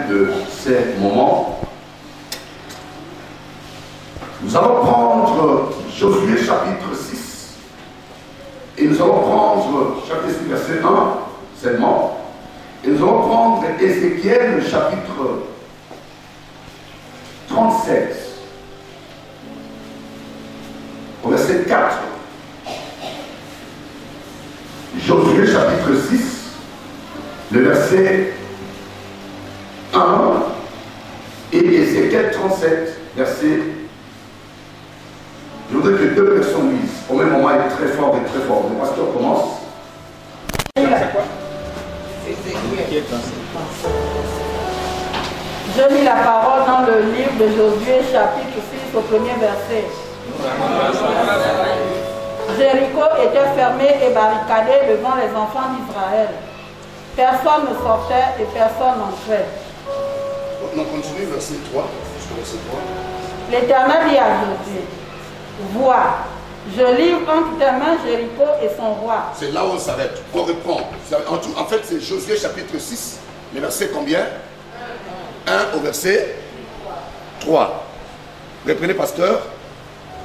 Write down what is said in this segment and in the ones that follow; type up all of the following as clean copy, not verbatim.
un de ces moments, nous allons prendre Josué chapitre 6 et nous allons prendre chapitre 6 verset 1 seulement et nous allons prendre Ézéchiel chapitre 37 au verset 4. Josué chapitre 6, le verset 1 et Ézéchiel 37, verset. Je voudrais que les deux personnes lisent. Au même moment, il est très fort et très fort. Le pasteur commence. C'est quoi? Je lis la parole dans le livre de Josué, chapitre 6, au premier verset. Jéricho était fermé et barricadé devant les enfants d'Israël. Personne ne sortait et personne n'entrait. On continue, verset 3. Verset 3. L'Éternel dit à Josué, vois, je livre entre tes mains Jéricho et son roi. C'est là où on s'arrête. On reprend. En fait, c'est Josué chapitre 6, le verset combien? 1 au verset 3. Reprenez, pasteur.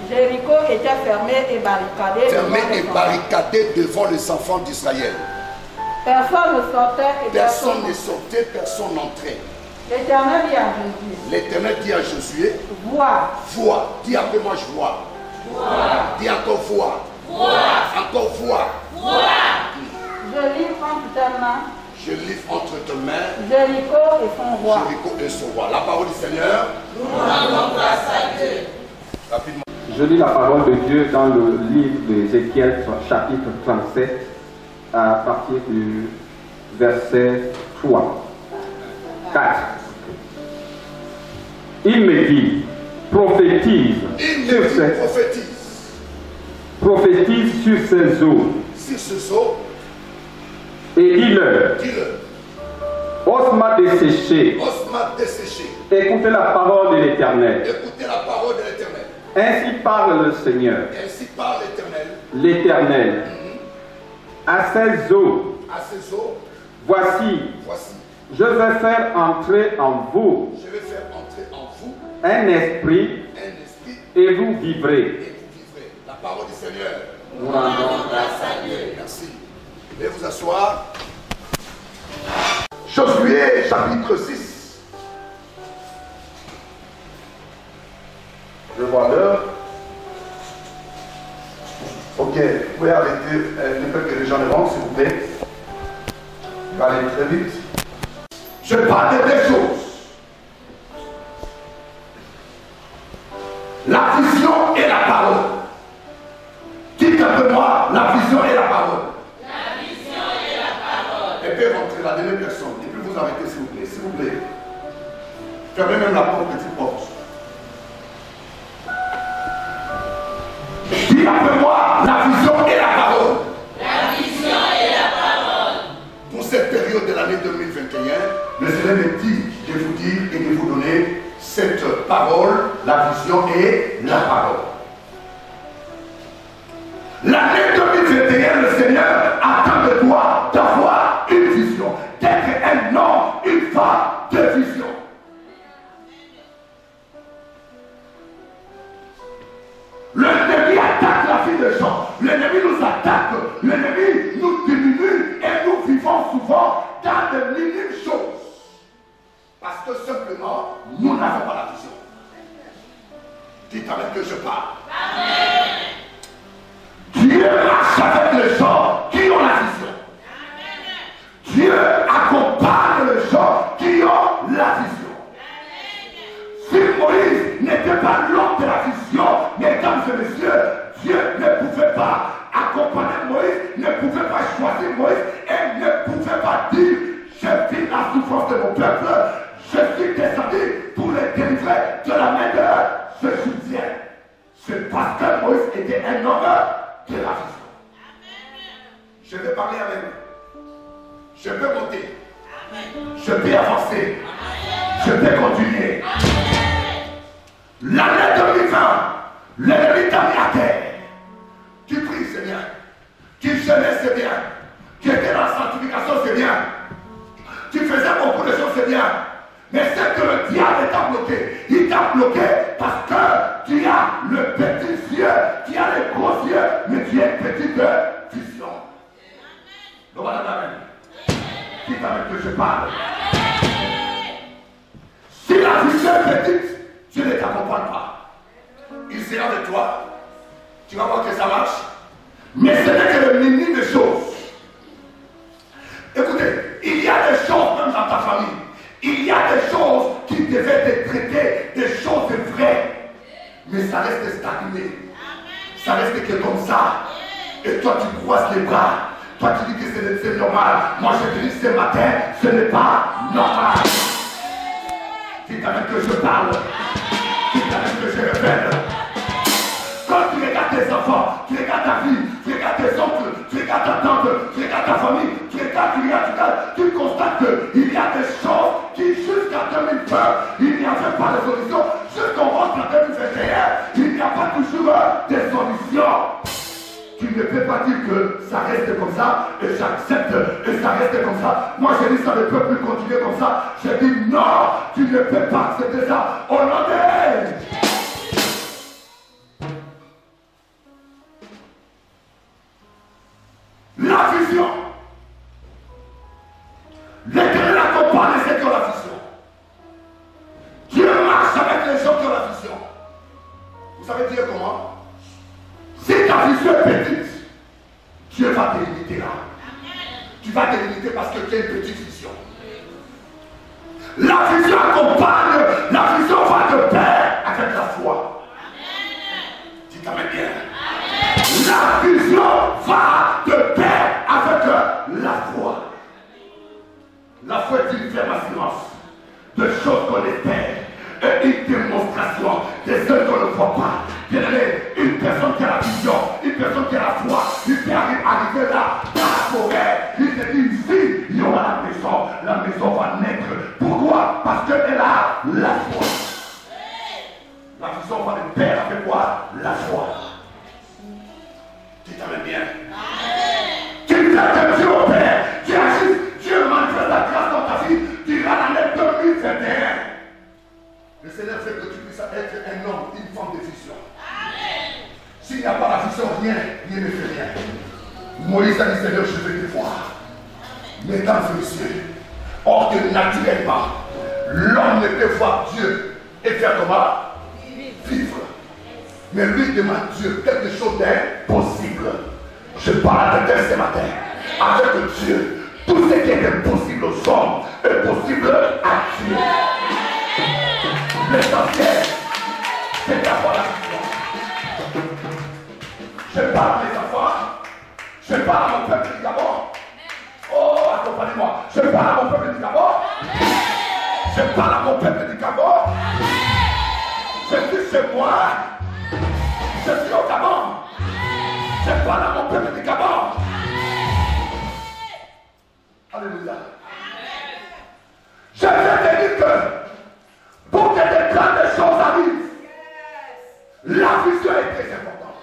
Jéricho était fermé et barricadé. Fermé et barricadé devant les enfants d'Israël. Personne ne sortait et Personne ne sortait, personne n'entrait. L'Éternel dit à Josué. L'Éternel dit à Josué, vois. Vois. Dis après moi, je vois. Dis encore vois. Encore vois. Je livre entre tes mains. Je livre entre tes mains Jéricho et son roi. Jéricho et son roi. La parole du Seigneur. Nous rendons grâce à Dieu. Rapidement. Je lis la parole de Dieu dans le livre d'Ézéchiel, chapitre 37, à partir du verset 3. 4. Il me dit, prophétise sur ces eaux. Sur ces eaux. Et dis-leur, ose m'a desséché. Écoutez la parole de l'Éternel. Écoutez la parole de l'Éternel. Ainsi parle le Seigneur. Ainsi parle l'Éternel. L'Éternel. À ces eaux. À ces eaux. Voici. Je vais faire entrer en vous. Je vais faire entrer en vous. Un esprit. Et vous vivrez. La parole du Seigneur. Nous rendons grâce à Dieu. Merci. Veuillez vous asseoir. Josué chapitre 6. Je vois l'heure. Ok, vous pouvez arrêter le fait que les gens rentrent, s'il vous plaît. Il va aller très vite. Je parle de deux choses. La vision et la parole. Dites après moi, la vision et la parole. La vision et la parole. Et puis rentrer la dernière personne. Et puis vous arrêtez, s'il vous plaît. S'il vous plaît. Fermez même la porte, petite porte. Dis après moi, la vision et la parole. La vision et la parole. Pour cette période de l'année 2021, le Seigneur me dit de vous dire et de vous donner cette parole, la vision et la parole. L'année 2021, le Seigneur attend de toi d'avoir une vision, d'être un homme, une femme de vision. L'ennemi attaque la vie des gens. L'ennemi nous attaque. L'ennemi nous diminue et nous vivons souvent dans de minimes choses. Parce que simplement, nous n'avons pas la vision. Dites avec que je parle. Amen. Dieu marche avec les gens qui ont la vision. Amen. Dieu accompagne les gens qui ont la vision. Si Moïse n'était pas l'homme de la vision, mesdames et messieurs, Dieu ne pouvait pas accompagner Moïse, ne pouvait pas choisir Moïse et ne pouvait pas dire je vis la souffrance de mon peuple, je suis descendu pour les délivrer de la main de ce Égyptien. C'est parce que Moïse était un homme de la vision. Je vais parler avec vous. Je peux monter. Je peux avancer. Je peux continuer. L'année 2020, l'ennemi t'a mis à terre. Tu pries, c'est bien. Tu jeûnais, c'est bien. Tu étais dans la sanctification, c'est bien. Tu faisais beaucoup de choses, c'est bien. Mais c'est que le diable t'a bloqué. Il t'a bloqué parce que tu as le petit yeux, tu as les gros yeux, mais tu as une petite vision. Le voilà la même. Qui t'amène que je parle? Si la vision est petite, Dieu ne t'accompagne pas. Il sera avec toi. Tu vas voir que ça marche. Mais ce n'est que le minimum de choses. Écoutez, il y a des choses même dans ta famille. Il y a des choses qui devaient être traitées, des choses vraies. Mais ça reste stagné. Ça reste que comme ça. Et toi tu croises les bras. Toi tu dis que c'est normal. Moi je te dis ce matin, ce n'est pas normal. C'est quand même que je parle. C'est quand même que je répète. Quand tu regardes tes enfants, tu regardes ta fille, tu regardes tes oncles, tu regardes ta tante, tu regardes ta famille, tu regardes, tu constates qu'il y a des choses qui jusqu'à 2020, il n'y avait pas de solution. Jusqu'en rentre en 2021, il n'y a pas toujours de solution. Tu ne peux pas dire que ça reste comme ça et j'accepte et ça reste comme ça. Moi je dis ça ne peut plus continuer comme ça. Je dis non, tu ne peux pas accepter ça. Au nom de la vision. L'Éternel accompagne ceux qui ont la vision. Dieu marche avec les gens qui ont la vision. Vous savez dire comment? Si ta vision est petite, Dieu va te limiter là. Tu vas te limiter parce que tu as une petite vision. La vision accompagne, la vision va de pair avec la foi. Dites Amen bien. La vision va de pair avec la foi. La foi est une ferme assurance de choses qu'on espère et une démonstration de ce qu'on ne voit pas. Une personne qui a la vision, une personne qui a la foi, il peut arriver là, dans la forêt, il se dit ici, il y aura la maison va naître. Pourquoi? Parce qu'elle a la foi. La vision va de pair avec quoi? La foi. Tu t'amènes bien. Tu t'attends Dieu au Père. Tu agis. Dieu manifeste la grâce dans ta vie. Tu iras dans l'année 2021. Le Seigneur fait que tu puisses être un homme, une femme de vision. S'il n'y a pas la vision, rien ne fait rien. Moïse a dit Seigneur, je vais te voir. Mesdames et messieurs, or que naturellement, l'homme ne peut voir Dieu et faire comment? Vivre. Mais lui demande Dieu quelque chose d'impossible. Je parle avec elle ce matin. Avec Dieu, tout ce qui est impossible aux hommes est possible à Dieu. L'essentiel, c'est d'avoir la vision. Je parle à mes enfants. Je parle à mon peuple du Gabon. Oh, accompagnez-moi. Je parle à mon peuple du Gabon. Je parle à mon peuple du Gabon. Je suis chez moi. Je suis au Gabon. Je parle à mon peuple du Gabon. Alléluia. Je vais te dire que pour que des grandes choses arrivent, la vision est très importante.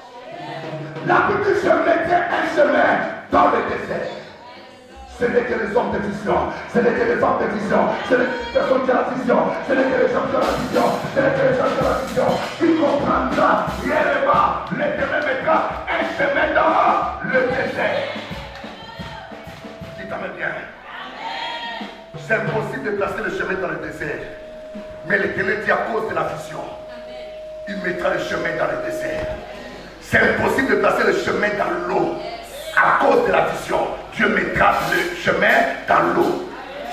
La Bible se mettait un chemin dans le désert. Ce n'est que les hommes de vision, ce n'est que les femmes de vision, ce n'est que les personnes qui ont la vision, ce n'est que les gens qui ont la vision, ce n'est que les gens qui ont la vision, qui comprendra réellement, l'Éternel mettra un chemin dans le désert. Dis t'amènes bien. C'est impossible de placer le chemin dans le désert. Mais l'Éternel dit à cause de la vision, il mettra le chemin dans le désert. C'est impossible de placer le chemin dans l'eau. À cause de la vision, Dieu mettra le chemin dans l'eau.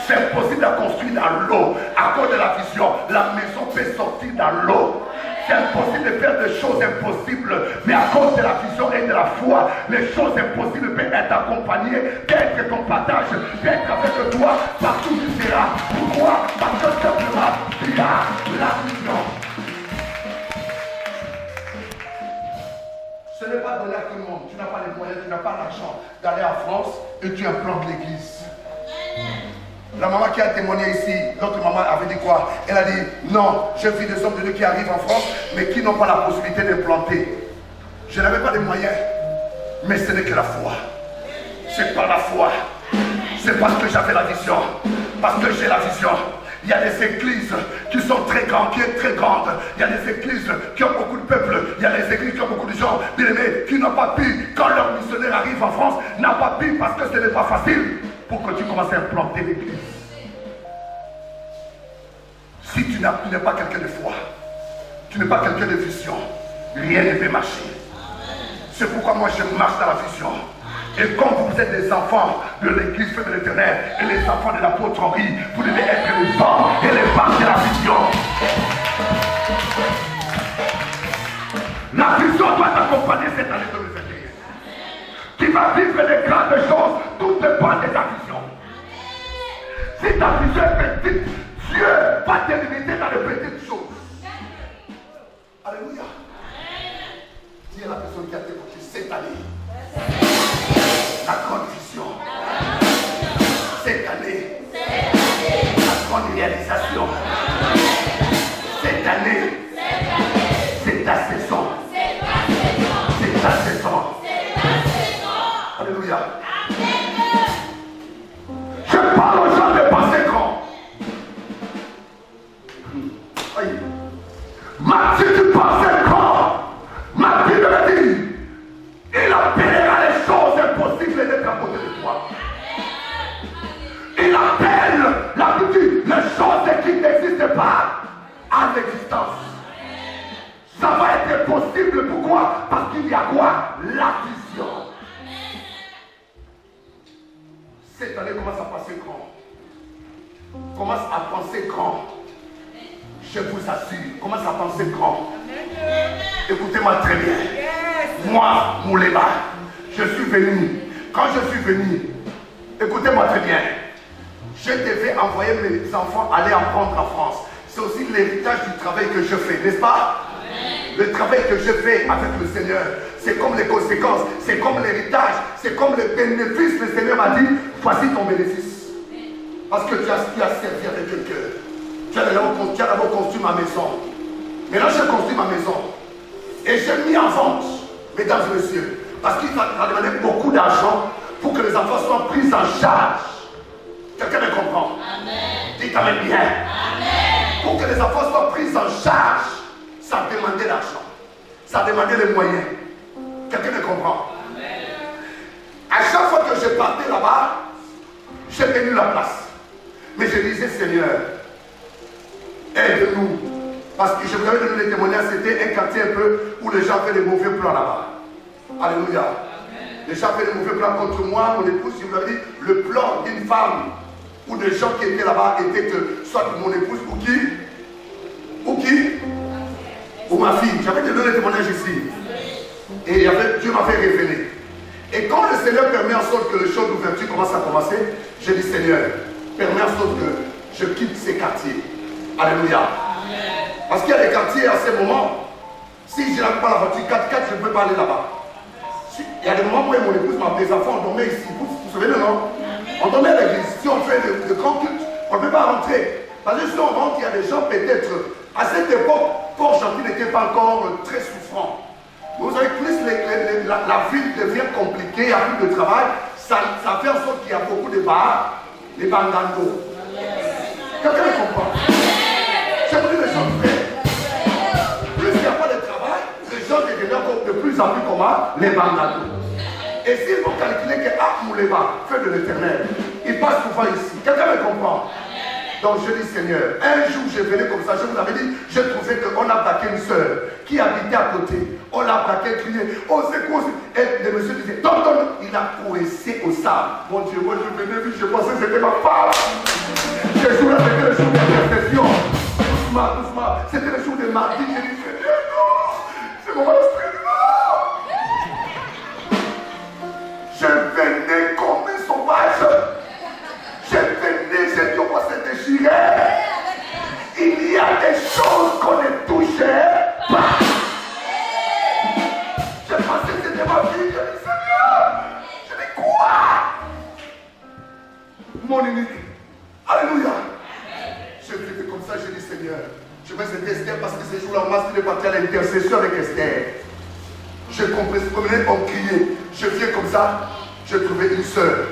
C'est impossible de construire dans l'eau. À cause de la vision, la maison peut sortir dans l'eau. C'est impossible de faire des choses impossibles. Mais à cause de la vision et de la foi, les choses impossibles peuvent être accompagnées, peuvent être ton partage, peuvent être avec toi partout où tu seras. Pourquoi? Parce que simplement, tu as la vision. Ce n'est pas donné à tout le monde. Tu n'as pas les moyens, tu n'as pas l'argent d'aller en France et tu implantes l'église. La maman qui a témoigné ici, l'autre maman avait dit quoi? Elle a dit, non, j'ai vu des hommes de Dieu qui arrivent en France, mais qui n'ont pas la possibilité d'implanter. Je n'avais pas de moyens, mais ce n'est que la foi. C'est par la foi. C'est parce que j'avais la vision. Parce que j'ai la vision. Il y a des églises qui sont très grandes, qui sont très grandes. Il y a des églises qui ont beaucoup de peuple. Il y a des églises qui ont beaucoup de gens, bien aimés, qui n'ont pas pu, quand leur missionnaire arrive en France, n'a pas pu parce que ce n'est pas facile pour que tu commences à implanter l'église. Si tu n'es pas quelqu'un de foi, tu n'es pas quelqu'un de vision, rien ne peut marcher. C'est pourquoi moi je marche dans la vision. Et comme vous êtes des enfants de l'église de l'Éternel et les enfants de l'apôtre Henri, vous devez être les hommes et les femmes de la vision. La vision doit t'accompagner cette année 2021. Tu vas vivre des grandes choses, tout dépend de ta vision. Si ta vision est petite, Dieu va te limiter dans les petites choses. Alléluia. Dis à la personne qui a t'écouté cette année. La grande vision. Cette année. La grande réalisation. Cette année. C'est ta saison. C'est ta saison. Alléluia. Je parle aux gens de penser grand. Si tu penses grand, ma Bible dit, il appellera les choses impossibles d'être à côté de toi. Il appelle la Bible les choses qui n'existent pas à l'existence. Ça va être possible, pourquoi? Parce qu'il y a quoi? La vision. Cette année commence à passer grand. Commence à penser grand. Je vous assure, commence à penser grand. Écoutez-moi très bien. Moi, Mouleba, je suis venu. Quand je suis venu, écoutez-moi très bien. Je devais envoyer mes enfants aller apprendre en France. C'est aussi l'héritage du travail que je fais, n'est-ce pas? Le travail que je fais avec le Seigneur, c'est comme les conséquences, c'est comme l'héritage, c'est comme le bénéfice. Le Seigneur m'a dit, voici ton bénéfice. Parce que tu as servi avec le cœur. Tu as d'abord construit ma maison. Maintenant, j'ai construit ma maison. Et j'ai mis en vente, mesdames et messieurs, parce qu'il m'a demandé beaucoup d'argent pour que les enfants soient pris en charge. Quelqu'un me comprend? Amen. Dites amen bien. Amen. Pour que les enfants soient pris en charge, ça demandait l'argent. Ça demandait les moyens. Quelqu'un me comprend? Amen. À chaque fois que je partais là-bas, j'ai tenu la place. Mais je disais, Seigneur, aide-nous. Parce que je vous avais donné des témoignages, c'était un quartier un peu où les gens faisaient des mauvais plans là-bas. Alléluia. Amen. Les gens faisaient des mauvais plans contre moi, mon épouse, je vous avais dit, le plan d'une femme ou des gens qui étaient là-bas étaient que soit mon épouse ou qui? Ou ma fille. J'avais donné des témoignages ici. Et Dieu m'avait révélé. Et quand le Seigneur permet en sorte que le champ d'ouverture commence à commencer, j'ai dit, Seigneur, permets en sorte que je quitte ces quartiers. Alléluia. Parce qu'il y a des quartiers à ces moments, si je n'avais pas la voiture 4x4, je ne peux pas aller là-bas. Il y a des moments où mon épouse m'a appelé, les enfants, on dormait ici. Vous vous souvenez, non? On dormait à l'église. Si on fait de grands cultes, on ne peut pas rentrer. Parce que si on rentre, il y a des gens peut-être, à cette époque, Port-Gentil n'était pas encore très souffrant. Vous savez, plus la ville devient compliquée, il y a plus de travail, ça fait en sorte qu'il y a beaucoup de bars, des bandandos. Quelqu'un me comprend? Je vous dis les gens frères. Plus il n'y a pas de travail, les gens deviennent de plus en plus comment? Les bandandos. Et s'ils vont calculer que Mouleba, feu de l'Éternel, il passe souvent ici. Quelqu'un me comprend? Donc je dis, Seigneur, un jour je venais comme ça, je vous avais dit, je trouvais qu'on a braqué une soeur qui habitait à côté. On l'a braqué, crié, oh c'est quoi? Et le monsieur disait, donne, il a coincé au sable. Mon Dieu, moi je venais, je pensais que c'était ma femme. Ce jour-là, c'était le jour d'intercession. Doucement, c'était le jour de mardi. J'ai dit, Seigneur, non, c'est mon instrument. Je venais comme un sauvage. Je venais, j'ai dit, on va se déchirer. Il y a des choses qu'on ne touchait pas. Je pensais que c'était ma fille. Je dis, Seigneur, je dis, quoi? Mon unique. Alléluia. Je vivais comme ça, je dis, Seigneur, je vais aider Esther parce que ce jour-là, on m'a dit de partir à l'intercession avec Esther. Je comprenais, on criait. Je viens comme ça, je trouvais une soeur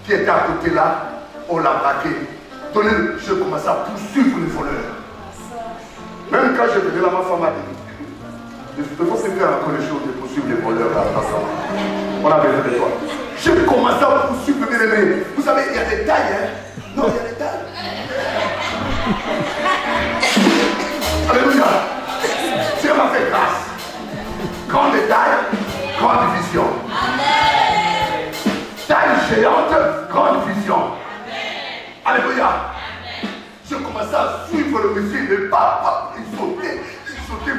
qui était à côté là. On l'a braqué. je commençais à poursuivre les voleurs. Même quand je venais là, ma femme a dit, il faut se faire encore les choses de poursuivre les voleurs là. On a besoin de toi. Je commençais à poursuivre mes amis. Vous savez, il y a des tailles, hein? Non, il y a des tailles. Alléluia. Dieu m'a fait grâce. Grande taille, grande vision. Amen. Taille géante, grande vision. Amen. Alléluia. Amen. Je commençais à suivre le monsieur, mais pas, il sautait.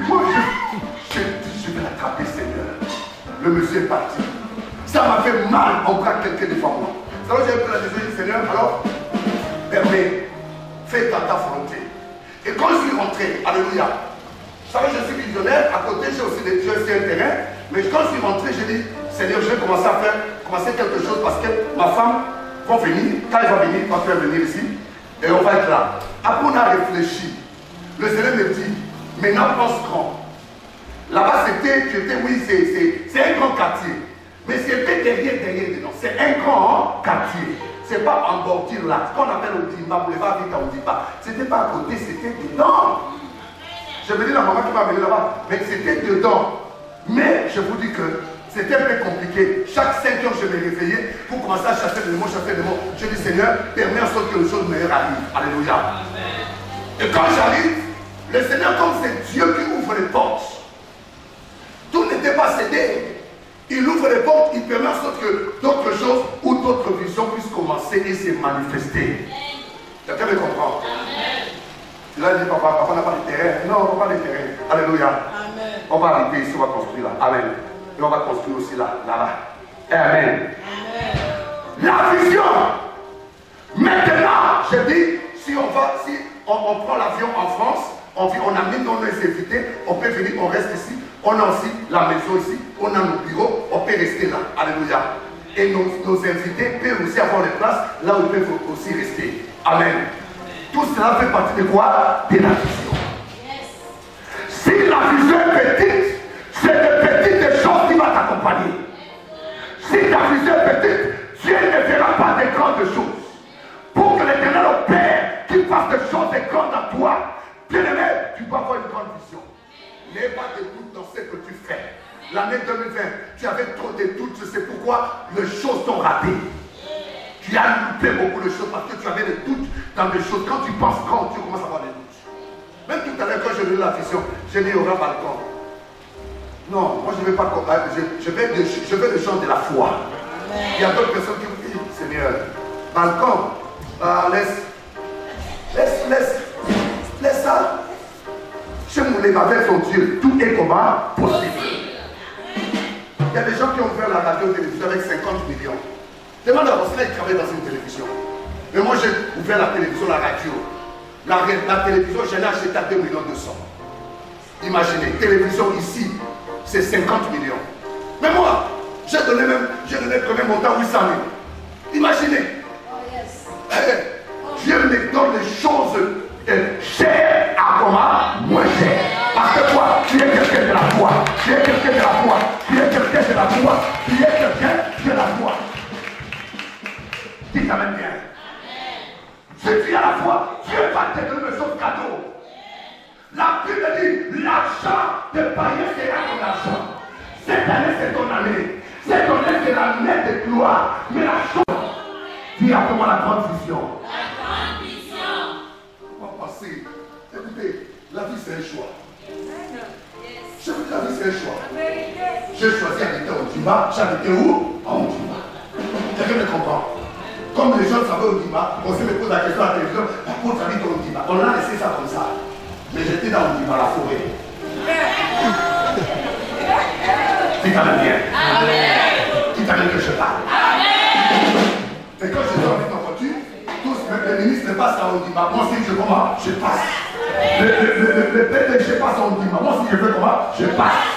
Moi, je vais l'attraper, Seigneur. Le monsieur est parti. Ça m'a fait mal en bras quelqu'un devant moi. Alors j'ai pris la décision, Seigneur, alors, permets, fais ta volonté. Et quand je suis rentré, alléluia, vous savez, je suis visionnaire, à côté j'ai aussi un terrain, mais quand je suis rentré, j'ai dit, Seigneur, je vais commencer quelque chose parce que ma femme va venir, quand elle va venir, quand tu vas venir ici, et on va être là. Après on a réfléchi, le Seigneur me dit, maintenant pense grand. Là-bas c'était, oui, c'est un grand quartier, mais c'était derrière dedans, c'est un grand quartier. C'est pas en bordure là, ce qu'on appelle Ondimba, vous ne pas vite à Ondimba. C'était pas à côté, c'était dedans. Je me dis la maman qui m'a amené là-bas, mais c'était dedans. Mais je vous dis que c'était un peu compliqué. Chaque 5 heures, je me réveillais pour commencer à chasser les mots, Je dis Seigneur, permets en sorte que les choses meilleures arrivent. Alléluia. Et quand j'arrive, le Seigneur, comme c'est Dieu qui ouvre les portes, tout n'était pas cédé. Il ouvre les portes, il permet en sorte que d'autres choses ou d'autres visions puissent commencer et se manifester. Quelqu'un me comprend? Tu l'as dit, papa n'a pas de terrain. Non, on n'a pas de terrain. Alléluia. Amen. On va arriver ici, on va construire là. Amen. Et on va construire aussi là-bas. Amen. Amen. La vision. Maintenant, je dis, si on prend l'avion en France, on a mis nos invités, on peut venir, on reste ici. On a aussi la maison ici, on a nos bureaux, on peut rester là. Alléluia. Et nos invités peuvent aussi avoir des places là où ils peuvent aussi rester. Amen. Tout cela fait partie de quoi? De la vision. Yes. Si la vision est petite, c'est de petites choses qui vont t'accompagner. Si ta vision est petite, Dieu ne fera pas de grandes choses. Pour que l'Éternel opère, qu'il fasse des choses de grandes à toi, bien aimé, tu dois avoir une grande vision. N'aie pas de doute dans ce que tu fais. L'année 2020, tu avais trop de doutes, c'est pourquoi les choses t'ont raté. Tu as loupé beaucoup de choses parce que tu avais des doutes dans des choses. Quand tu penses grand, tu commences à avoir des doutes. Même tout à l'heure, quand j'ai lu la vision, j'ai dit au grand balcon. Non, moi je ne vais pas. Je veux les gens de la foi. Il y a d'autres personnes qui me disent, Seigneur, balcon, laisse ça. Chez Moulé, avec son Dieu, tout est comment possible. Il y a des gens qui ont ouvert la radio-télévision avec 50 millions. Demande à Rosselin, il travaille dans une télévision. Mais moi, j'ai ouvert la télévision, la radio. La télévision, je l'ai acheté à 2 millions 200. Imaginez, télévision ici, c'est 50 millions. Mais moi, j'ai donné premier montant 800 000. Imaginez. Dieu me donne des choses chères à comment? Moins chères. Parce que toi, tu es quelqu'un de la foi. Tu es quelqu'un de la foi. Tu es quelqu'un de la foi. Tu es quelqu'un de la foi. Dis ça même bien. Si tu as la foi, Dieu va te donner son cadeau. La Bible dit, l'argent de païen sera ton argent. Cette année, c'est ton année. Cette année, c'est l'année de gloire. Mais la chose, dis à toi la grande vision. La grande vision. On va passer. Écoutez, la vie c'est un choix. Je veux la vie c'est un choix. J'ai choisi d'habiter au Ondimba. J'habitais où? En Ondimba. Quelqu'un me comprend? Comme les gens savaient au Ondimba, on se me pose la question à la télévision, pourquoi tu habites au Ondimba? On a laissé ça comme ça. Mais j'étais dans Ondimba, la forêt. C'est quand même bien. Amen. C'est quand même que je parle. Amen. Et quand je suis en voiture, tous les ministres passent à Ondimba. Moi aussi, je comment? Je passe. Le PDG passe à Ondimba. Moi aussi, je fais comment? Je passe.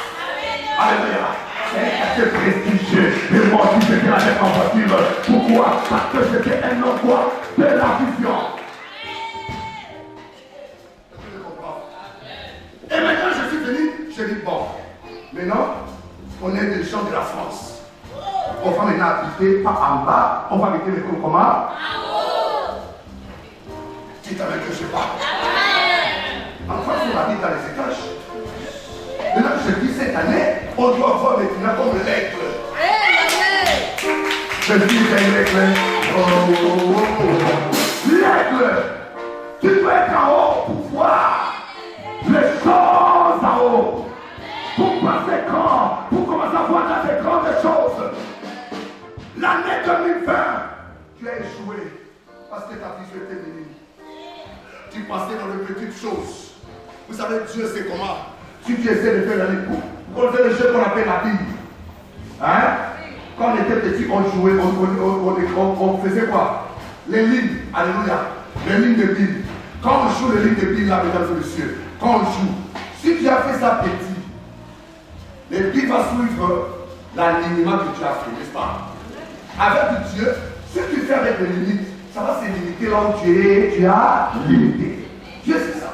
Alléluia. C'est prestigieux. Et moi aussi, j'étais avec ma voiture. Pourquoi? Parce que c'était un endroit de la vision. Et maintenant, je suis venu, je dis bon, maintenant, on est des gens de la France. On va maintenant habiter, pas en bas, on va habiter les comment? En haut. Dites avec que je sais pas. En France, on habite dans les étages. Maintenant, je dis cette année, on doit voir maintenant comme l'aigle. Je dis l'aigle. L'aigle. Tu peux être en haut pour voir les choses en haut. Pour passer grand, pour commencer à voir dans des grandes choses. L'année 2020, tu as échoué parce que ta vision était minime. Tu passais dans les petites choses. Vous savez, Dieu c'est comment. Si tu essaies de faire la l'époux, on fait le jeu qu'on appelle la Bible. Hein? Quand on était petit, on jouait, on faisait quoi? Les lignes, alléluia, les lignes de Bible. Quand on joue les lignes de Bible, là, mesdames et messieurs, quand on joue, si tu as fait ça petit, les Bible va suivre l'alignement que tu as fait, n'est-ce pas? Avec Dieu, si tu fais avec les limites, ça va se limiter là où tu as limité. Dieu c'est ça.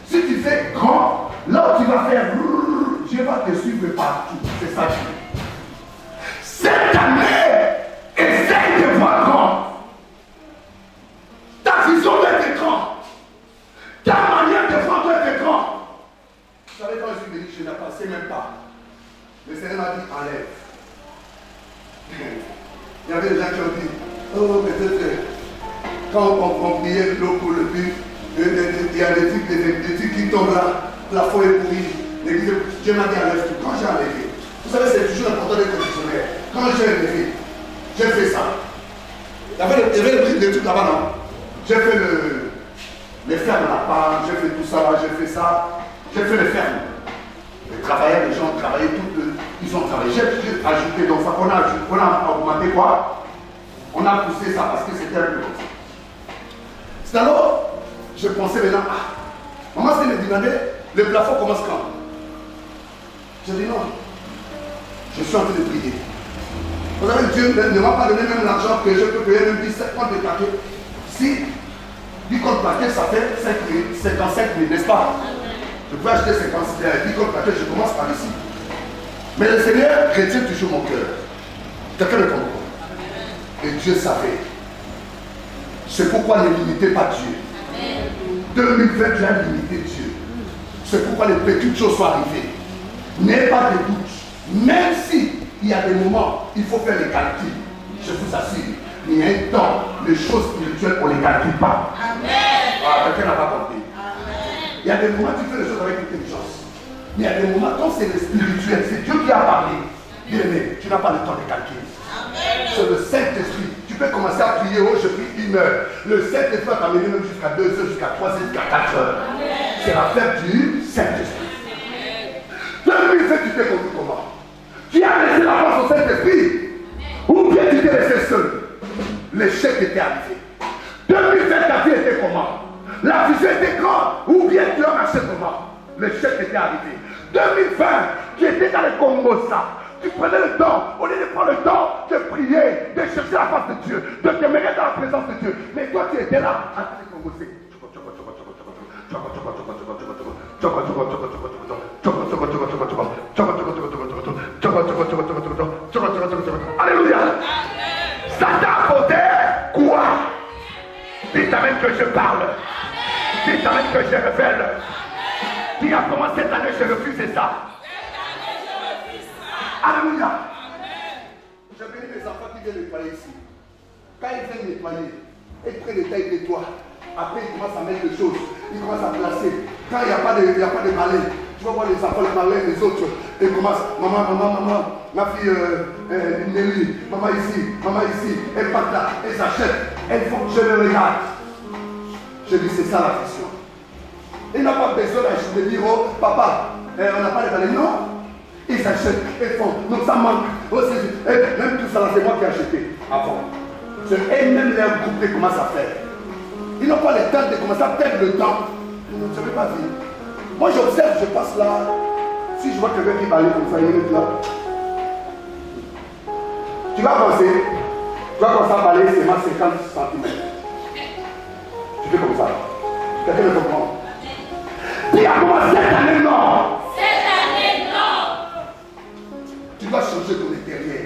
Si tu fais grand, là où tu vas faire, Dieu va te suivre partout. C'est ça Dieu. Cette année, essaye de voir grand. Ta vision doit être grand. Ta manière de voir doit être grand. Vous savez, quand je suis venu, je n'ai passé même pas. Le Seigneur m'a dit, enlève. Il y avait des gens qui ont dit, oh, peut-être quand on priait l'eau pour le but, il y a des trucs qui tombent là, la foi est pourrie. Dieu m'a dit, enlève tout. Quand j'ai enlevé, vous savez, c'est toujours important d'être conditionnel. Quand j'ai enlevé, j'ai fait ça. Il y avait le truc de tout là-bas, non? J'ai fait les fermes à la part, j'ai fait tout ça, j'ai fait ça, j'ai fait les fermes. Les travailleurs, les gens travaillaient ils ont travaillé. J'ai ajouté, donc on a augmenté quoi? On a poussé ça parce que c'était un peu comme ça. C'est alors, je pensais maintenant, maman s'est me demandé, le plafond commence quand? J'ai dit non, je suis en train de prier. Vous savez, Dieu ne m'a pas donné même l'argent que je peux payer même 17 comptes de plaquet. Si 10 comptes plaquet, ça fait 55 000, n'est-ce pas? Je peux acheter 10 comptes plaquet, je commence par ici. Mais le Seigneur retient toujours mon cœur. Quelqu'un me comprend. Et Dieu savait. C'est pourquoi ne limitez pas Dieu. 2020, tu as limité Dieu. C'est pourquoi les petites choses sont arrivées. N'ayez pas de doute. Même si il y a des moments, il faut faire les calculs. Je vous assure. Il y a un temps, les choses spirituelles, on ne les calcule pas. Quelqu'un n'a pas compris. Il y a des moments, tu fais les choses avec intelligence. Mais il y a des moments, quand c'est le spirituel, c'est Dieu qui a parlé. Bien aimé, tu n'as pas le temps de calculer. C'est le Saint-Esprit. Tu peux commencer à prier, oh je prie 1 heure. Le Saint-Esprit va t'amener même jusqu'à 2 heures, jusqu'à 3 heures, jusqu'à 4 heures. C'est l'affaire du Saint-Esprit. 2020, tu t'es conduit comment? Tu as laissé la place au Saint-Esprit? Ou bien tu t'es laissé seul? L'échec était arrivé. 2020, ta vie était comment? La vision était grande. Ou bien tu as marché comment? L'échec était arrivé. 2020, tu étais dans le Congo, ça. Tu prenais le temps, au lieu de prendre le temps de prier, de chercher la face de Dieu, de demeurer dans la présence de Dieu. Mais toi, tu étais là, en train de congosser. Alléluia. Ça t'a apporté quoi? Dites même que je parle. Dites même que je révèle. Dis à comment cette année je refuse ça. Alléluia. J'ai béni mes enfants qui viennent nettoyer ici. Quand ils viennent nettoyer, ils prennent des tailles de toit. Après, ils commencent à mettre des choses. Ils commencent à placer. Quand il n'y a pas de balai, tu vas voir les enfants, les malins, les autres. Ils commencent, maman, ma fille Nelly, maman ici. Elles partent là, elles achètent. Elles font, je les regarde. Je dis, c'est ça la vision. Ils n'ont pas besoin d'acheter, de dire, oh, papa, on n'a pas de balai. Non. Ils achètent, ils font, donc ça manque. Oh, même tout ça là, c'est moi qui ai acheté avant. C'est eux-mêmes les groupes qui commencent à faire. Ils n'ont pas le temps de commencer à perdre le temps. Je ne vais pas dire. Moi j'observe, je passe là. Si je vois quelqu'un qui balaye comme ça, il est là. Tu vas penser, tu vas commencer à balayer seulement 50 cm. Tu fais comme ça. Quelqu'un me comprend? Dis à moi cette année non. Cette année non. Tu dois changer ton intérieur.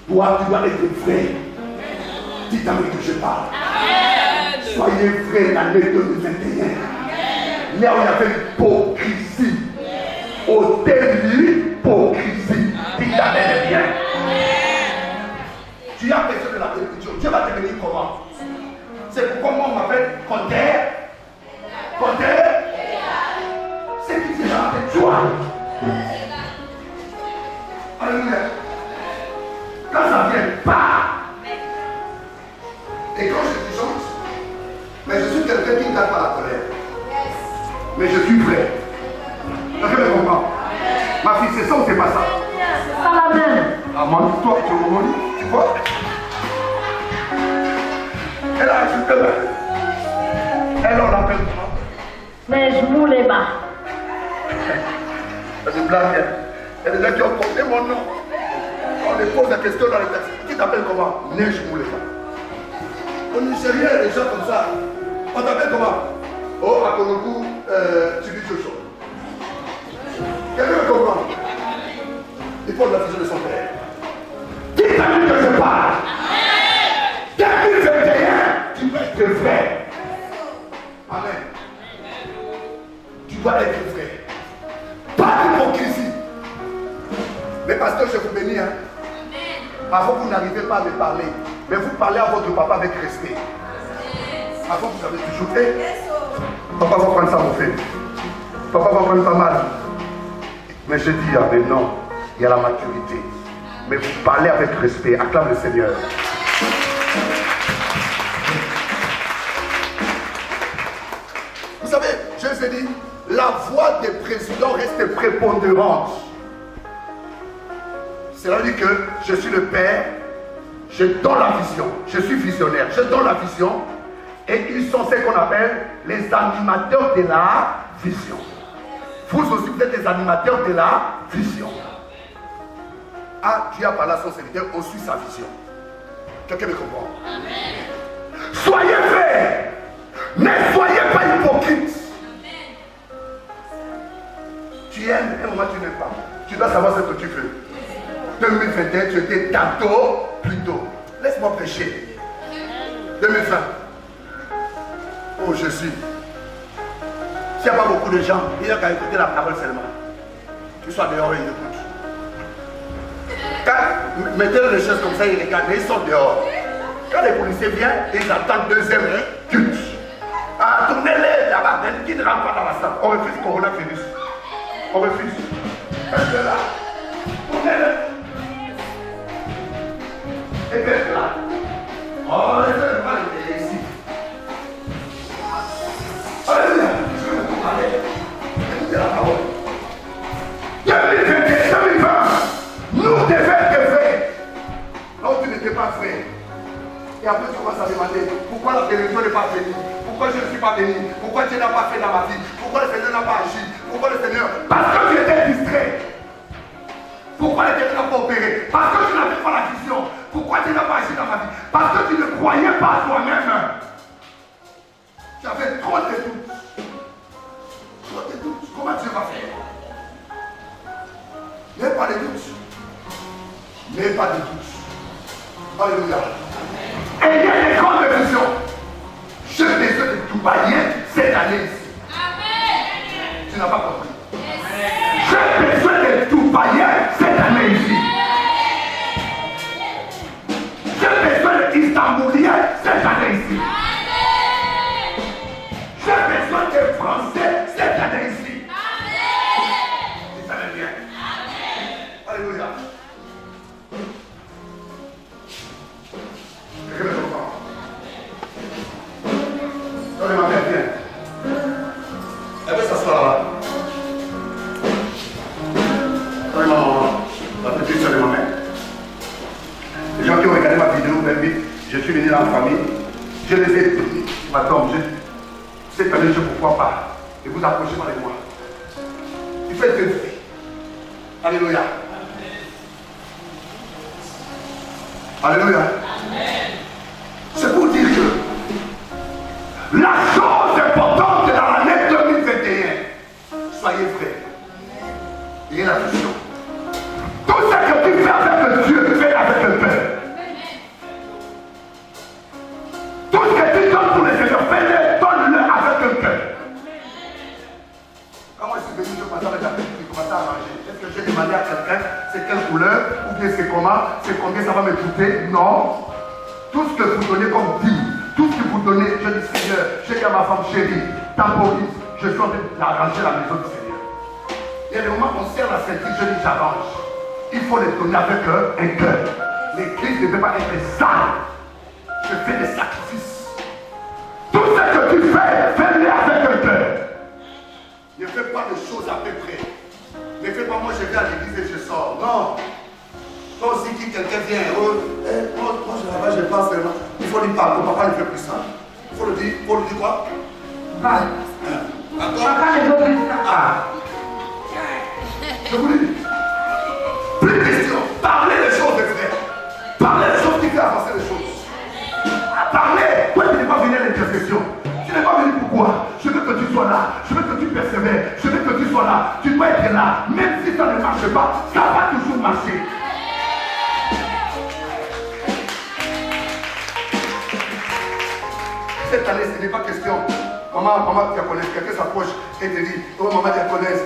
Toi, tu dois être vrai. Dis-moi que je parle. Soyez vrais l'année 2021. Là où il y avait l'hypocrisie. Ôtez l'hypocrisie. Dis t'amènes bien. Tu as besoin de la bénédiction. Dieu va te bénir comment? C'est pourquoi moi on m'appelle Conter. Conter. C'est qui c'est là avec toi. Alléluia. Quand ça vient pas. Et quand je dis chante, mais je suis quelqu'un qui ne garde pas la colère. Mais je suis vrai. Est-ce que tu comprends? Ma fille, c'est ça ou c'est pas ça? C'est pas la même. Ah, moi, toi, tu me dis, tu vois? Elle a ajouté là. Elle, on l'appelle comment? Mais je moule bas. C'est une blague. Il y a des gens qui ont porté mon nom. On les pose la question dans le texte. Qui t'appelle comment? Neige Mouleba. Au Nigeria, les gens comme ça. On t'appelle comment? Oh, à Konoku, tu dis Joshua. Quelqu'un me comprend? Il faut la vision de son père. Qui t'a dit que je parle? 2021, tu dois être vrai. Amen. Tu dois être vrai. Pas d'hypocrisie. Mais pasteur, je vous bénis. Hein? Avant vous n'arrivez pas à me parler, mais vous parlez à votre papa avec respect. Avant vous avez toujours fait. Papa va prendre ça mon frère. Papa va prendre pas mal. Mais je dis, ah, mais non, il y a la maturité. Mais vous parlez avec respect. Acclame le Seigneur. Vous savez, je vous ai dit, la voix des présidents reste prépondérante. Cela veut dire que je suis le père, je donne la vision, je suis visionnaire, je donne la vision, et ils sont ce qu'on appelle les animateurs de la vision. Vous aussi, vous êtes des animateurs de la vision. Ah, Dieu a parlé à son serviteur, on suit sa vision. Quelqu'un me comprend? Soyez vrais, ne soyez pas hypocrites. Tu aimes, un moment tu n'aimes pas. Tu dois savoir ce que tu veux. 2021, tu étais tantôt, plutôt. Laisse-moi prêcher. 2020. Oh, je suis. S'il n'y a pas beaucoup de gens, il n'y a qu'à écouter la parole seulement. Tu sois dehors et ils écoutent. Quand mettez les choses comme ça, ils regardent, ils sont dehors. Quand les policiers viennent, ils attendent deuxième culte. Ah, tournez-les là-bas, qui ne rentre pas dans la salle. On refuse coronavirus. On refuse. Restez là. Tournez-les. Et restez là. Oh, laissez-le pas les ici. Alléluia. Je vais vous parler. Écoutez la parole. 2020, nous devons être vrais. Là où tu n'étais pas vrai. Et après tu commences à demander pourquoi la télévision n'est pas venue, pourquoi je ne suis pas venu, pourquoi Dieu n'a pas fait dans ma vie, pourquoi le Seigneur n'a pas agi, pourquoi le Seigneur. Parce que tu étais distrait. Pourquoi le Seigneur n'a pas opéré? Parce que tu n'avais pas la vision. Pourquoi tu n'as pas agi dans ma vie? Parce que tu ne croyais pas à toi-même. Tu avais trop de doutes. Trop de doutes. Comment tu vas faire? N'aie pas de doutes. N'aie pas de doutes. Alléluia. Et il y a des grandes visions. Je besoin de tout bailler cette année ici. Amen. Tu n'as pas compris. J'ai besoin de tout bailler cette année ici. J'ai besoin de Istanbulien cette année ici. J'ai besoin de Français cette année ici. Amen. Ça va bien. Alléluia. Quelqu'un me comprend? Donnez ma mère, viens. Elle veut s'asseoir là-bas. Donnez ma maman, la petite soeur de ma mère. Les gens qui ont regardé ma vidéo, même vite, je suis venu dans la famille. Je les ai dit, madame, cette année, je ne pourquoi pas. Et vous approchez avec moi. Il fait que Dieu. Alléluia. Alléluia. C'est pour dire que la chose importante dans l'année 2021, soyez vrais. Il y a la vision. Tout ce que tu fais avec Dieu, fais avec le Père. Tout ce que tu donnes pour les Seigneur, couleur, ou bien c'est comment, c'est combien ça va me coûter. Non. Tout ce que vous donnez comme dit, tout ce que vous donnez, je dis Seigneur, je dis à ma femme chérie, temporise, je suis en train d'arranger la maison du Seigneur. Il y a des moments où on sert la ceinture, je dis j'arrange. Il faut les donner avec un cœur. L'église ne peut pas être sale. Je fais des sacrifices. Tout ce que tu fais, fais-le avec un cœur. Ne fais pas de choses à peu près. Ne fais pas moi je vais à l'église et je sors. Non. Toi aussi, qui quelqu'un vient, moi je passe vraiment. Il faut lui parler. Papa ne fait plus ça. Il faut le dire quoi? Papa ne veut plus ça. Je vous dis. Plus de questions. Parlez les choses de frère. Parlez les choses qui font avancer les choses. Parlez. Toi, tu n'es pas venu à l'intercession. Tu n'es pas venu pourquoi? Je veux que tu sois là. Je veux que tu persévères. Je veux que tu sois là. Tu dois être là. Même si ça ne marche pas, ça va toujours marcher. Cette année, ce n'est pas question. Maman diaconesse, quelqu'un s'approche et te dit, oh maman diaconesse,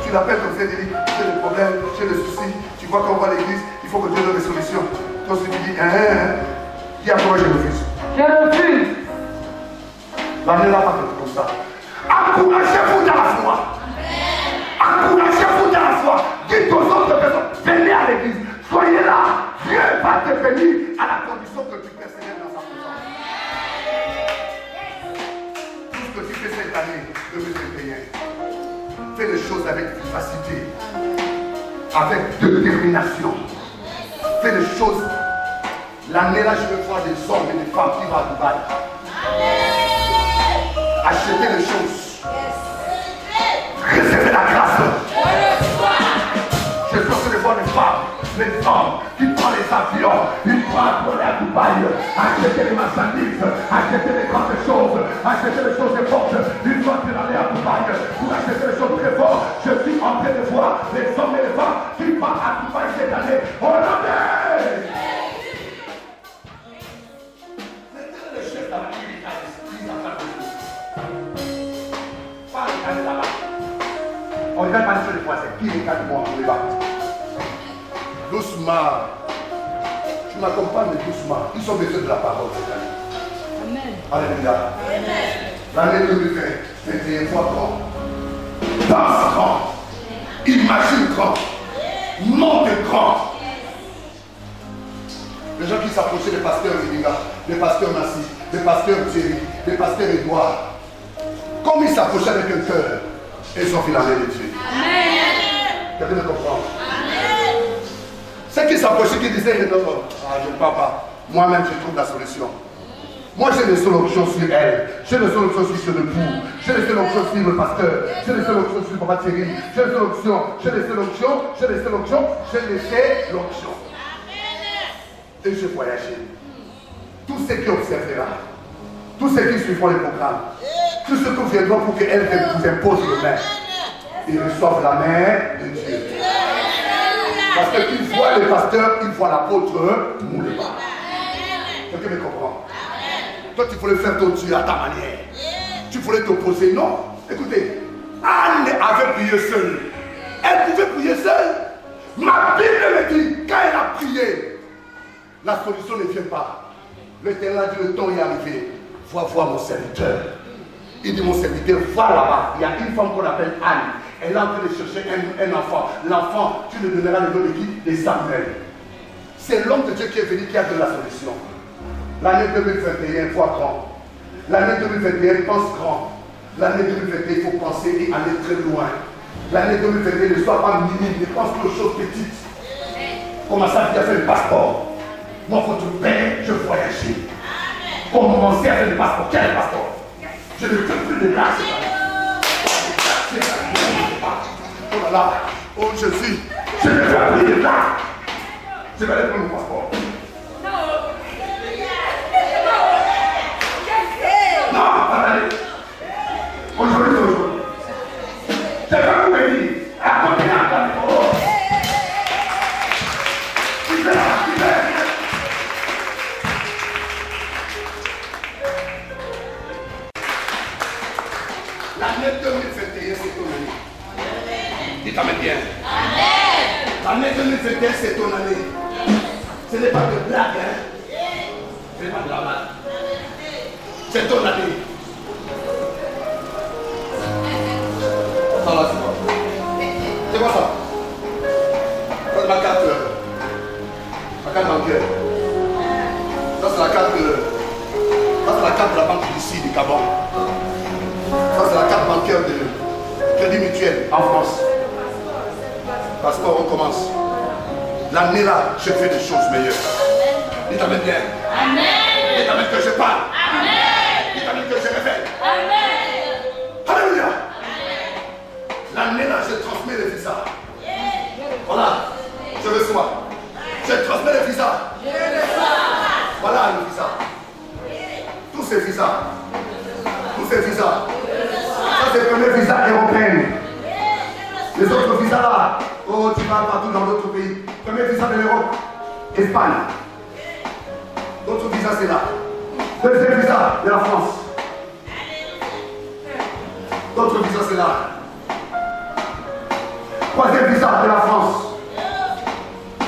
tu l'appelles comme ça et te dit, j'ai des problèmes, j'ai des soucis, tu vois qu'on va à l'église, il faut que Dieu donne des solutions. Toi tu dis, dis à toi je refuse. Je refuse. L'année là pas comme ça. Encouragez-vous dans la foi. Encouragez-vous dans la foi. Dites aux autres personnes, venez à l'église, soyez là, Dieu va te bénir à la condition que tu persévères dans sa présence. Tout ce que tu fais cette année, 2021, fais les choses avec vivacité, avec détermination. Fais les choses. L'année là, je vais voir des hommes et des femmes qui vont à Dubaï. Achetez les choses. Recevez la grâce. Je suis en train de voir les femmes, les hommes qui prennent les avions, ils vont aller à Dubaï, acheter les marchandises, acheter les grandes choses, acheter les choses fortes. Ils vont aller à Dubaï pour acheter les choses très fortes. Je suis en train de voir les hommes et les femmes qui vont à Dubaï cette année. Hollandais! C'était le chef d'Amérique qui a pas regardé là-bas. On ne regarde pas sur les poissons. Qui regarde moi pour les battre? Doucement. Tu m'accompagnes doucement. Ils sont besoin de la parole cette année. Amen. Alléluia. L'année 2021 fois grand. Danse grand. Imagine grand. Monte grand. Les gens qui s'approchaient des pasteurs Ridiga, des pasteurs Nassi, des pasteurs Thierry, des pasteurs Edouard. Comme ils s'approchaient avec un cœur, ils ont vu la main de Dieu. Quelqu'un me comprend? Ceux qui s'approchaient, qui disaient, non, je ne parle pas. Moi-même, je trouve la solution. Moi, j'ai des solutions sur elle. J'ai des solutions sur le pour. J'ai des solutions sur le pasteur. J'ai des solutions sur Papa Thierry. J'ai des solutions. J'ai des solutions. J'ai des solutions. J'ai des solutions. Et je voyageais. Tous ceux qui observeront, tous ceux qui suivront les programmes, tous ceux qui viendront pour qu'elle vous impose le main, ils reçoivent la main de Dieu. Parce qu'ils voient le pasteur, ils voient l'apôtre Mouleba. Quelqu'un me comprend? Toi, tu voulais faire ton Dieu à ta manière. Tu voulais t'opposer. Non. Écoutez, Anne avait prié seule. Elle pouvait prier seule. Ma Bible me dit, quand elle a prié, la solution ne vient pas. L'Éternel a dit, le temps est arrivé. Va voir mon serviteur. Il dit, mon serviteur, va là-bas. Il y a une femme qu'on appelle Anne. Elle est en train de chercher un enfant. L'enfant, tu le donneras le nom de qui? De Samuel. C'est l'homme de Dieu qui est venu qui a donné la solution. L'année 2021, vois grand. L'année 2021, pense grand. L'année 2021, il faut penser et aller très loin. L'année 2021, ne sois pas minime, ne pense que aux choses petites. Comment ça, tu as fait le passeport? Moi, quand tu payes, je voyageais. Comment mon sert fait le passeport? Quel passeport? Je ne veux plus de grâce. Oh là là, oh Jésus, je ne veux plus de grâce. Je vais aller prendre mon passeport. Non, attendez. Aujourd'hui, je vais vous bénir. À côté d'un temps. L'année 2021, c'est ton année. Dites Amen bien. Amen. L'année 2021, c'est ton année. Ce n'est pas de blague, hein. Ce n'est pas de la blague. C'est ton année. Ça là, c'est quoi? C'est quoi ça? C'est ma carte bancaire. Ça c'est la carte de la banque d'ici, du Gabon. Ça c'est la carte bancaire de Crédit Mutuel en France. Passeport, on commence. L'année là, je fais des choses meilleures. Dites amen bien. Amen. Dites amen que je parle. Amen. Dites amen que je révèle. Amen. Alléluia. L'année là, je transmets les visas. Voilà, je reçois. Je transmets les visas. Voilà le visa. Tous ces visas. Tous ces visas. Ça c'est le premier visa européen. Les autres visas là, oh tu vas partout dans d'autres pays. Premier visa de l'Europe, Espagne. D'autres visas c'est là. Deuxième visa de la France. D'autres visas c'est là. Troisième visa de la France.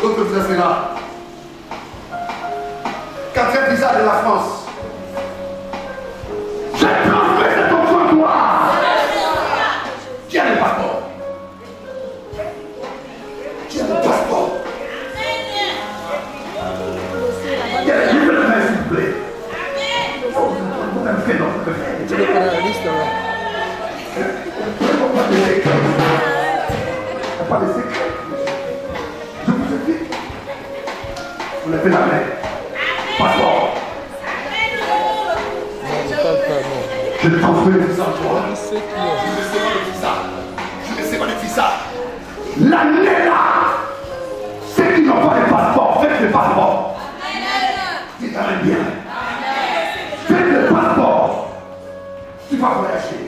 D'autres visas c'est là. Quatrième visa de la France. Je transmets cette option à toi. Qui a le passeport? Qui a le passeport? Qui a le livre, s'il vous plaît? Vous m'avez fait notre préféré. Tu le connais la liste là? Pas de secret. Je vous explique. Vous levez la main. Passeport. Je te transmets le visa à toi. Je recevrai le visa. Je recevrai le visa. L'année là, ceux qui n'ont pas de passeport, faites le passeport. Dites amen bien. Faites le passeport. Tu vas voyager.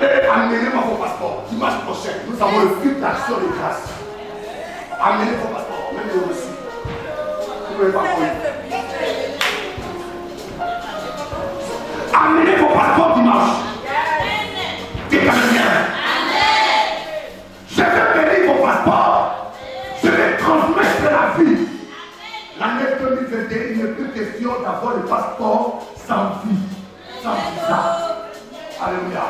Et amenez-moi vos passeports. Dimanche prochain, nous avons le culte d'action de grâce. Amenez vos passeports, même les reçus. Vous ne pouvez pas prendre. Amenez vos passeports dimanche. Dites bien. Je vais bénir vos passeports. Je vais transmettre la vie. L'année 2021, il n'est plus question d'avoir le passeport sans vie, sans visa. Alléluia.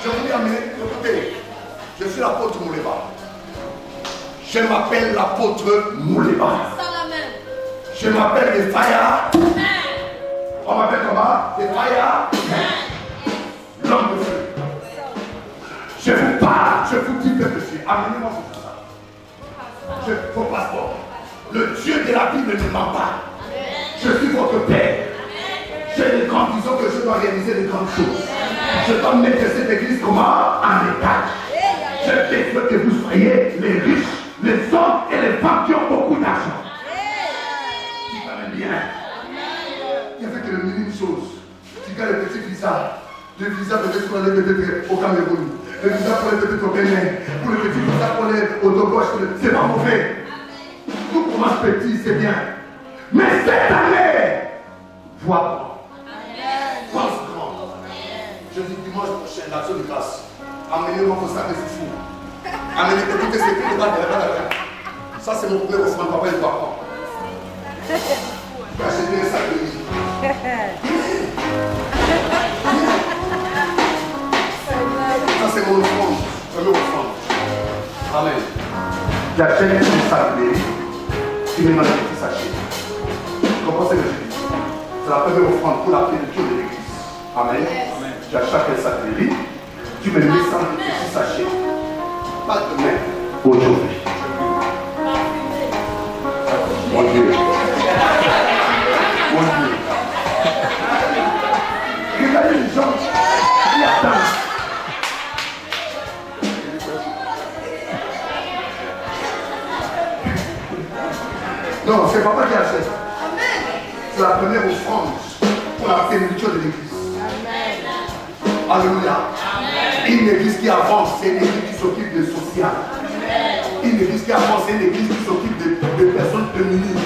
Je vous dis amener, écoutez, je suis l'apôtre Mouleba. Je m'appelle l'apôtre Mouleba. Je m'appelle les Faya. On m'appelle comment? Les Faya. L'homme de feu. Je vous parle, je vous dis que je suis. Amenez-moi tout ça. Vos passeports. Le Dieu de la Bible ne ment pas. Je suis votre Père. J'ai des grandes visions que je dois réaliser des grandes choses. Je dois mettre cette église comment? En état. Je veux que vous soyez les riches, les hommes et les femmes qui ont beaucoup d'argent. Tu m'amènes bien. Il n'y a fait que le minime chose. Tu gagnes le petit visa. Le visa peut-être pour aller peut-être au Cameroun. Le visa pour aller peut-être au Bénin. Pour le petit visa pour aller au Togo. C'est pas mauvais. Tout commence petit, c'est bien. Mais cette année, vois pense grand. Je dis dimanche prochain, l'action de grâce. Amenez-moi vos sacrifices fous. Amenez-moi toutes ces sécurités de la. Ça, c'est mon premier offrande. Papa, il doit prendre. Je vais acheter un sac de riz. Ça, c'est mon offrande. Premier offrande. Amen. J'achète un sac de riz. Tu mets dans le petit sachet. Tu comprends ce que je dis? C'est la première offrande pour la plénitude de l'église. Amen. Tu achètes un sac de riz. Tu me mets ça dans le petit sachet. Pas demain, aujourd'hui. Mon Dieu. Mon Dieu. Regardez les gens qui attendent. Non, c'est papa qui achète. C'est la première offrande pour la plénitude de l'église. Alléluia. Une église qui avance, c'est une église qui s'occupe de social. Une église qui avance, c'est une église qui s'occupe de personnes démunies.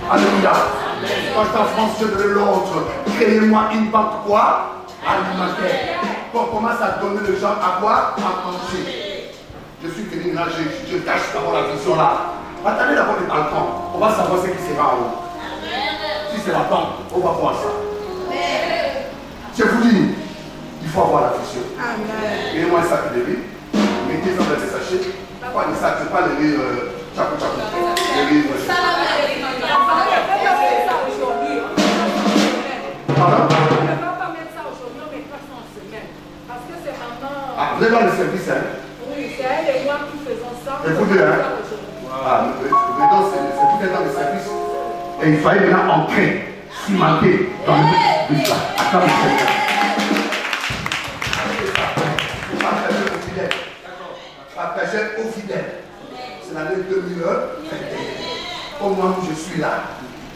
Alléluia. Quand ta France se de l'autre, créez-moi une banque quoi? Alimentaire. Qu'on commence à donner les gens à quoi? À manger. Je suis venu là, je cache d'abord la vision là. Attendez d'abord le balcon. On va savoir ce qui sera en haut. Si c'est la tente, on va voir ça. Je vous dis, il faut avoir la vision. Et moi, un sac de riz. Mettez ça dans les sachets. Pas les sacs, pas les riz tchakou tchakou. Les riz. Pardon? Ah, vous êtes dans le service, hein? Oui, c'est elle et moi qui faisons ça. Et vous deux, hein? Ah, vous êtes dans le service. Et il fallait maintenant ancrer, cimenter dans le bus là. Attends, partager aux fidèles. Partager aux fidèles. C'est l'année 2001. Au moment où je suis là,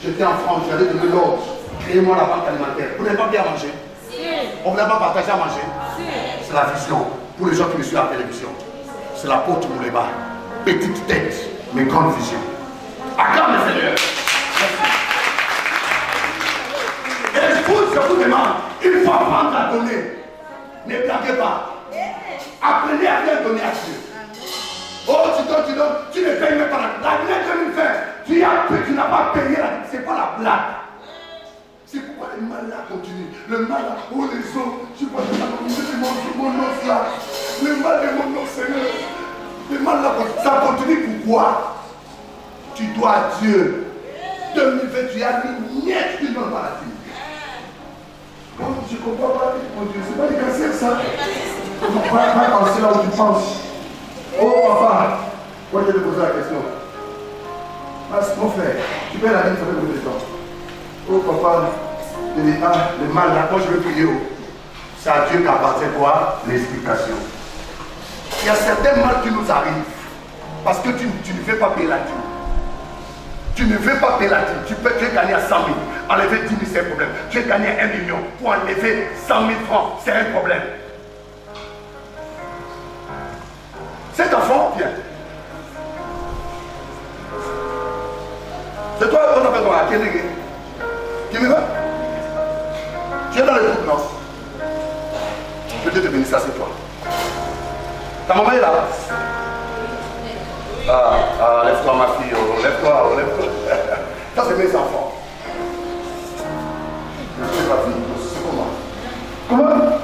j'étais en France, j'allais donner l'ordre. Créez-moi la banque alimentaire. Vous n'avez pas bien mangé? On ne voulait pas partager à manger? C'est la vision. Pour les gens qui me suivent à la télévision, c'est la porte Mouleba. Petite tête, mais grande vision. Acclame le Seigneur. Et je vous demande, il faut apprendre à donner. Ne blaguez pas. Apprenez à bien donner à Dieu. Oh, tu donnes, tu ne payes même pas l'année 2020. Tu n'as pas payé, c'est pas la blague. C'est pourquoi le mal là continue. Le mal là, oh les autres, je vois que ça continue, mon nom là. Le mal de mon nom, Seigneur. Le mal là, ça continue pourquoi? Tu dois à Dieu. 2020, tu as mis net, tu ne donnes pas la vie. Oh, je ne comprends pas, mon Dieu, c'est pas des cancers ça. Tu ne peux pas penser là où tu penses. Oh papa, moi je vais te poser la question. Mon frère, tu peux la dire, ça fait beaucoup de temps. Oh papa, le mal là, moi je vais prier. C'est à Dieu qu'appartient quoi? L'explication. Il y a certains mal qui nous arrivent parce que tu ne veux pas payer la dîme. Tu ne veux pas payer la dîme. Tu peux gagner à 100 000. Enlever 10 000, c'est un problème. Tu veux gagner 1 million. Pour enlever 100 000 francs, c'est un problème. Cet enfant, viens. C'est toi, on appelle quoi? Qui me va? Tu es dans le groupe, non? Peut-être te bénir, ça c'est toi. Ta maman est là? Ah, lève-toi ma fille, oh, lève-toi, oh, lève-toi. Ça c'est mes enfants. Je suis ma fille, c'est comment? Comment?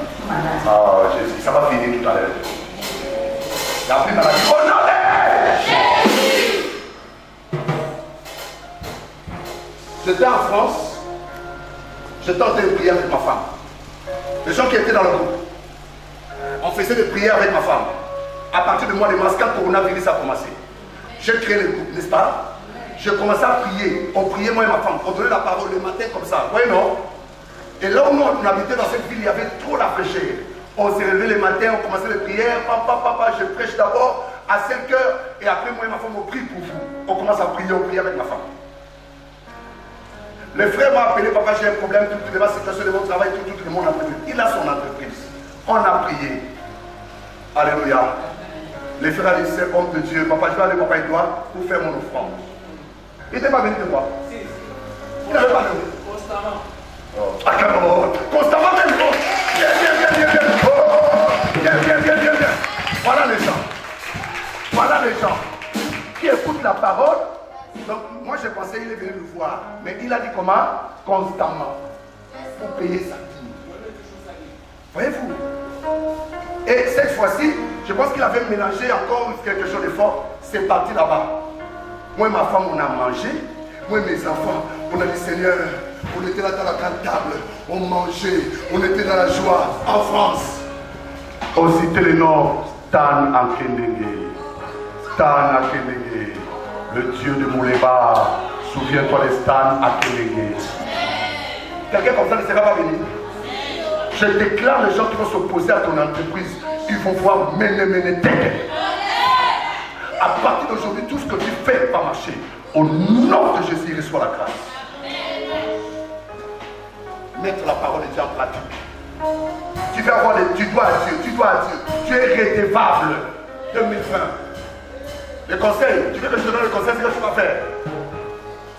Ah, Jésus, ça va finir tout à l'heure. La pluie maladie. Oh non, Jésus! J'étais en France, j'étais en train de prier avec ma femme. Les gens qui étaient dans le groupe, on faisait des prières avec ma femme. À partir du mois de mars, quand le coronavirus a commencé, j'ai créé le groupe, n'est-ce pas? J'ai commencé à prier. On priait, moi et ma femme. On donnait la parole le matin comme ça. Vous voyez, non? Et là où nous, on habitait dans cette ville, il y avait trop la fraîcheur. On s'est levé le matin, on commençait les prières. Papa, je prêche d'abord à 5 h. Et après, moi et ma femme, on prie pour vous. On commence à prier, on prie avec ma femme. Le frère m'a appelé, papa, j'ai un problème, toute la situation de mon travail, tout le monde a prié. Il a son entreprise. On a prié. Alléluia. Le frère a dit, c'est homme de Dieu. Papa, je vais aller, papa, et toi, pour faire mon offrande. Il n'était pas venu te voir. Il n'avait pas venu. Constamment. Constamment même. Bien. Voilà les gens. Voilà les gens qui écoutent la parole. Donc, moi, je pensais qu'il est venu nous voir. Mais il a dit comment? Constamment. Pour payer sa dîme. Voyez-vous? Et cette fois-ci, je pense qu'il avait mélangé encore quelque chose de fort. C'est parti là-bas. Moi et ma femme, on a mangé. Moi et mes enfants, on a dit Seigneur, on était là dans la grande table. On mangeait. On était dans la joie. En France. On citait le nom Stan Akendenge. Stan Akendenge. Le Dieu de Mouleba. Souviens-toi de Stan Akendenge. Quelqu'un comme ça ne sera pas venu. Je déclare les gens qui vont s'opposer à ton entreprise. Ils vont voir mener tête. À partir d'aujourd'hui, tout ce que tu fais va marcher. Au nom de Jésus, reçois la grâce. Mettre la parole de Dieu en pratique. Tu vas avoir tu dois à Dieu. Tu es rédévable. 2020. Le conseil, tu veux que je te donne le conseil, c'est ce que tu vas faire.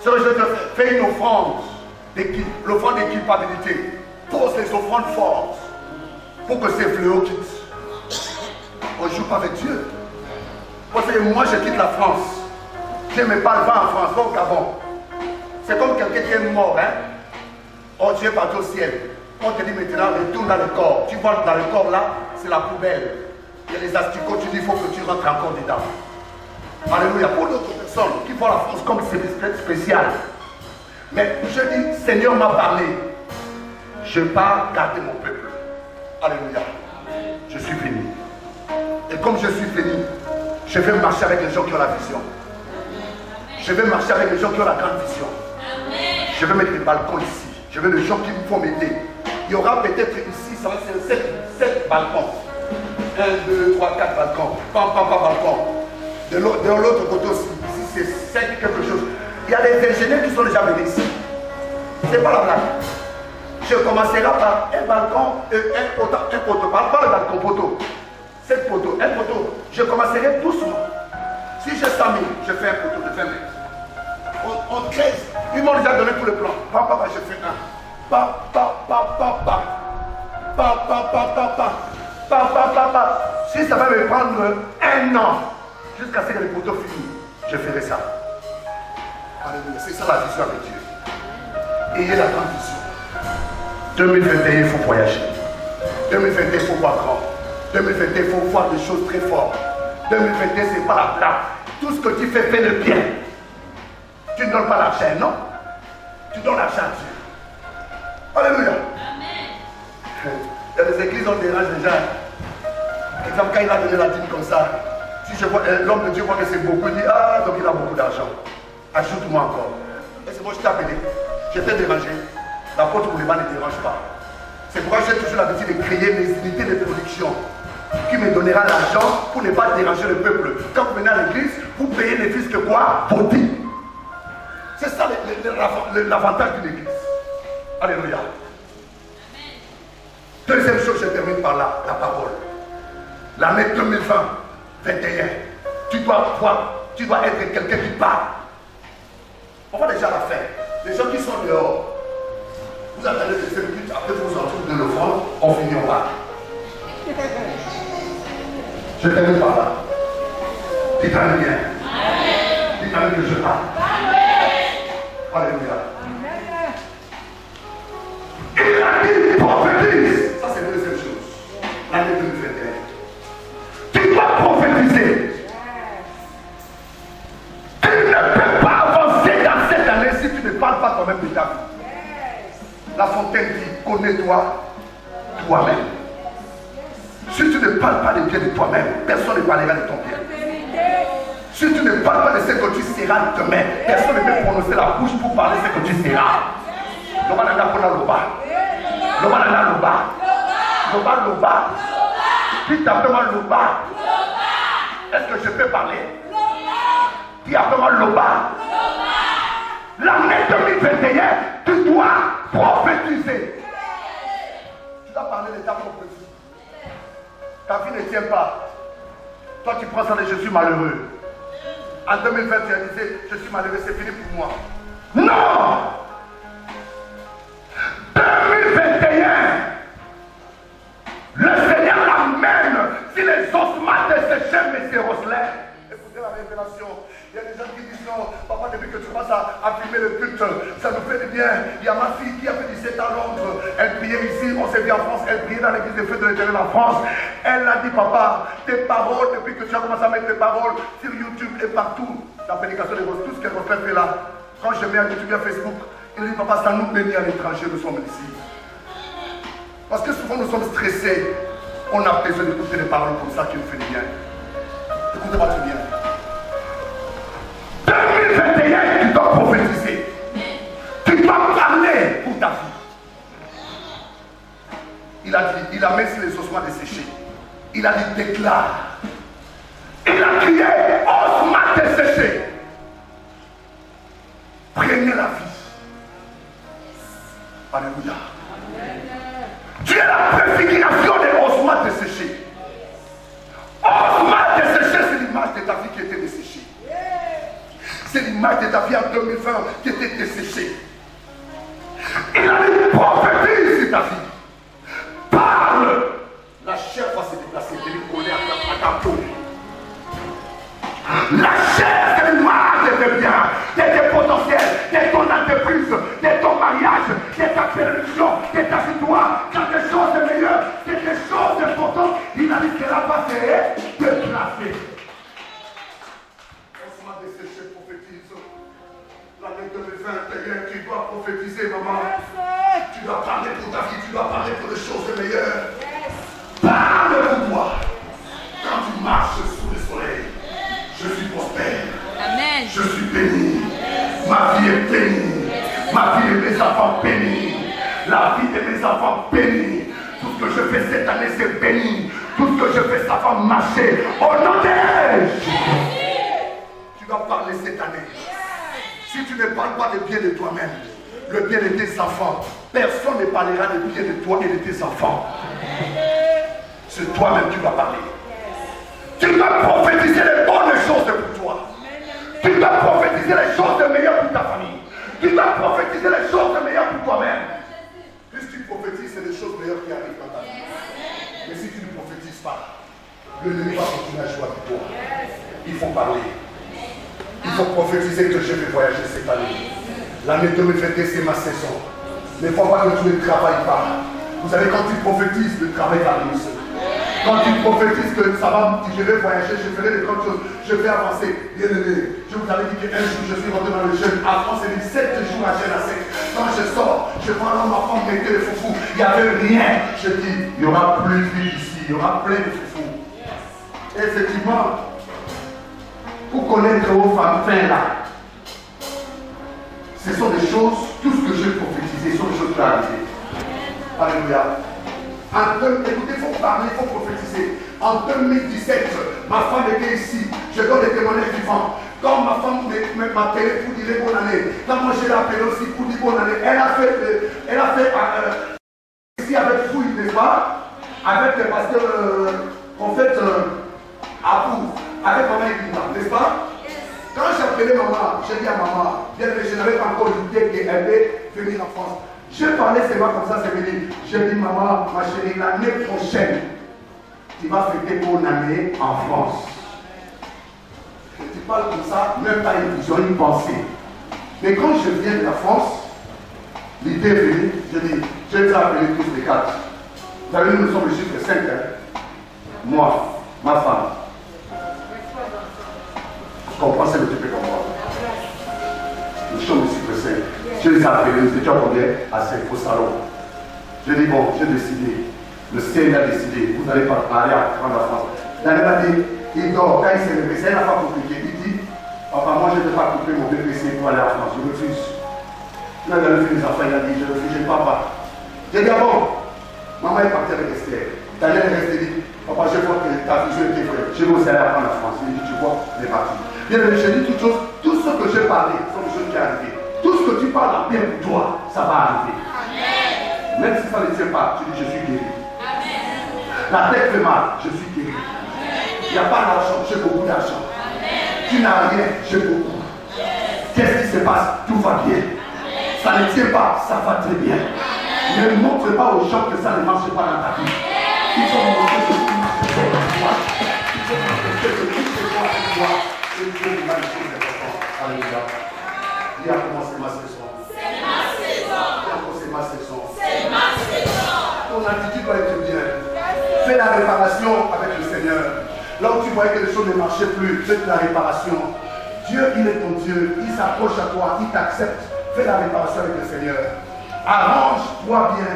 C'est que je vais te faire. Fais une offrande l'offrande d'équipabilité. Pose les offrandes fortes pour que ces fléaux quittent. On ne joue pas avec Dieu. Parce que moi, je quitte la France. Je n'aime pas le vent en France, pas au Gabon. C'est comme quelqu'un qui est mort, hein. Oh, tu es parti au ciel. On te dit maintenant, retourne dans le corps. Tu vois dans le corps là, c'est la poubelle. Il y a les asticots, tu dis, il faut que tu rentres encore dedans. Alléluia. Pour d'autres personnes qui voient la France comme spéciale. Mais je dis, Seigneur m'a parlé. Je pars garder mon peuple. Alléluia. Je suis fini. Et comme je suis fini, je vais marcher avec les gens qui ont la vision. Je vais marcher avec les gens qui ont la grande vision. Je vais mettre des balcons ici. Je veux les gens qui vont m'aider. Il y aura peut-être ici, ça va ser 7 balcons. 1, 2, 3, 4 balcons. Pas balcon. De l'autre côté aussi, ici c'est 5 quelque chose. Il y a des ingénieurs qui sont déjà venus ici. C'est pas la blague. Je commencerai par un balcon, un poteau. Pas le balcon, poteau. 7 poteaux, un poteau. Je commencerai doucement. Si j'ai 100 000, je fais un poteau de 20 mètres. On 13. Ils m'ont déjà donné tout le plan. Papa, je fais un. Si ça va me prendre 1 an jusqu'à ce que les poteaux finissent, je ferai ça. Alléluia. C'est ça la vision avec Dieu. Ayez la grande vision. 2021, il faut voyager. 2021, il faut voir grand. 2021, il faut voir des choses très fortes. 2021, c'est pas la blague. Tout ce que tu fais, fais le bien. Tu ne donnes pas l'argent, non? Tu donnes l'argent à Dieu. Alléluia. Amen. Il y a des églises, on dérange les gens. Exemple, quand il a donné la dîme comme ça, si je vois l'homme de Dieu voit que c'est beaucoup, il dit, ah, donc il a beaucoup d'argent. Ajoute-moi encore. Et c'est moi, je t'ai appelé. Je t'ai dérangé. L'apôtre Bouleba ne dérange pas. C'est pourquoi j'ai toujours l'habitude de créer mes unités de production qui me donnera l'argent pour ne pas déranger le peuple. Quand vous venez à l'église, vous payez les fils que quoi? Body. C'est ça l'avantage d'une église. Alléluia. Deuxième chose, je termine par là, la parole. L'année 2020, 21, tu dois être quelqu'un qui parle. On va déjà la faire. Les gens qui sont dehors, vous attendez de 5 minutes, après vous entrez de l'offrande, on finit en bas. Je termine par là. Dites-moi bien. Dites-moi que je parle. Alléluia. Il a dit prophétise. Ça c'est la deuxième chose. L'année 2021. Tu dois prophétiser. Tu ne peux pas avancer dans cette année si tu ne parles pas toi-même de ta vie. La Fontaine dit, connais-toi toi-même. Si tu ne parles pas de bien de toi-même, personne ne parlera de ton bien. Si tu ne parles pas de ce que tu seras demain, personne ne peut prononcer la bouche pour parler de ce que tu seras. Loba. Qui t'appelle Loba? Est-ce que je peux parler? Qui appelle Loba? L'année 2021, tu dois prophétiser. Tu dois parler de ta prophétie. Ta vie ne tient pas. Toi, tu prends ça de je suis malheureux. En 2020, tu as dit je suis malheureux, c'est fini pour moi. Non! 2021, le Seigneur l'amène si les ossements de ces chefs et ces rosselets. Écoutez la révélation. Il y a des gens qui disent non, papa, depuis que tu passes à filmer le culte, ça nous fait du bien. Il y a ma fille qui a fait 17 ans à Londres. Elle priait ici, on s'est vu en France, elle priait dans l'église des Feux de l'Éternel en France. Elle a dit, papa, tes paroles, depuis que tu as commencé à mettre tes paroles sur YouTube et partout, la prédication des roses, tout ce qu'elle fait là. Quand je mets à YouTube et à Facebook, il dit, papa, ça nous bénit à l'étranger, nous sommes ici. Parce que souvent nous sommes stressés. On a besoin d'écouter des paroles comme ça qui nous fait du bien. Écoutez-moi très bien. 2021, tu dois prophétiser. Tu dois parler pour ta vie. Il a dit, il a mis sur les ossements desséchés. Il a dit, déclare. Il a crié, ossements desséchés. Prenez la vie. Alléluia. Tu es la préfiguration des ossements desséchés. Ossements desséchés, c'est l'image de ta vie qui était desséchée. C'est l'image de ta vie en 2020 qui était desséchée. Il a dit prophétise sur ta vie. Parle. La chair va se déplacer. Elle est collée à ta peau. mes enfants bénis. Tout ce que je fais cette année, c'est béni. Tout ce que je fais, ça va marcher. Au nom de Jésus. Tu dois parler cette année. Si tu ne parles pas de bien de toi-même, le bien de tes enfants, personne ne parlera de bien de toi et de tes enfants. C'est toi-même qui dois parler. Tu dois prophétiser les bonnes choses pour toi. Tu dois prophétiser les choses de meilleures pour ta famille. Tu dois prophétiser les choses de meilleures pour toi-même. Plus tu prophétises, c'est des choses meilleures qui arrivent dans ta vie. Mais si tu ne prophétises pas, l'ennemi va continuer à jouer avec toi. Il faut parler. Il faut prophétiser que je vais voyager cette année. L'année 2021, c'est ma saison. Mais il ne faut pas que tu ne travailles pas. Vous savez, quand tu prophétises, le travail va réussir. Quand tu prophétises que ça va, je vais voyager, je ferai de grandes choses, je vais avancer. Bien aimé, je vous avais dit qu'un jour je suis rentré dans le jeûne. À France, c'est 7 jours à jeûne à sec. Quand je sors, je vois l'homme, ma femme mettait le foufou. Il n'y avait rien. Je dis, il y aura plus de vie ici, il y aura plein de foufou. Effectivement, pour connaître vos femmes fin là, ce sont des choses, tout ce que j'ai prophétisé, sont des choses qui arrivent. Alléluia. Écoutez, il faut parler, il faut prophétiser. En 2017, ma femme était ici. Je donne des témoignages vivants. Quand ma femme m'a appelé pour dire bonne année, quand moi je l'ai appelé aussi pour dire bonne année, elle a fait ici avec Fouille, n'est-ce pas? Avec le pasteur, en fait, Apou, avec maman Edina, n'est-ce pas? Quand j'ai appelé maman, j'ai dit à maman, bien que je n'avais pas encore l'idée qu'elle allait venir en France. Je parlais seulement comme ça, c'est venu. J'ai dit, maman, ma chérie, l'année prochaine, tu vas fêter ton année en France. Tu parles comme ça, même pas une vision, une pensée. Mais quand je viens de la France, l'idée est venue, je dis, je vais appeler tous les quatre. Vous savez, nous sommes le chiffre 5. Hein? Moi, ma femme. Je comprends ce que tu fais comme moi. Nous sommes le chiffre 5. Je les ai appelés, nous étions combien? À 5 au salon. Je dis, bon, j'ai décidé. Le ciel a décidé, vous n'allez pas aller à prendre la France. Daniel a dit, il dort, quand il s'est levé, c'est n'a pas compliqué. Il dit, papa, moi je ne vais pas couper mon BPC pour aller en France, je refuse. Là, il a levé les enfants, il a dit, je refuse, je ne pars pas. J'ai dit, ah bon, maman est partie avec Esther. Daniel est resté, dit, papa, je vois que ta vision était vraie. Je vais aussi aller apprendre la France. Il dit, tu vois, il est parti. Bien, je dis toutes choses, tout ce que j'ai parlé sont des choses qui sont arrivées. Tout ce que tu parles en bien pour toi, ça va arriver. Amen. Même si ça ne tient pas, tu dis je suis guéri. Amen. La tête fait mal, je suis guéri. Il n'y a pas d'argent, j'ai beaucoup d'argent. Tu n'as rien, j'ai beaucoup. Qu'est-ce qui se passe? Tout va bien. Amen. Ça ne tient pas, ça va très bien. Amen. Ne montre pas aux gens que ça ne marche pas dans ta vie. Il faut montrer que tout marche pas avec toi. Il faut montrer que tout se voit avec toi. Et Dieu nous a des choses importantes. Alléluia. Il a commencé ma saison. C'est ma saison. Il a commencé ma saison. C'est ma saison. Ton attitude doit être bien. Fais la réparation avec le Seigneur. Là où tu voyais que les choses ne marchaient plus, fais la réparation. Dieu, il est ton Dieu. Il s'approche à toi. Il t'accepte. Fais la réparation avec le Seigneur. Arrange-toi bien.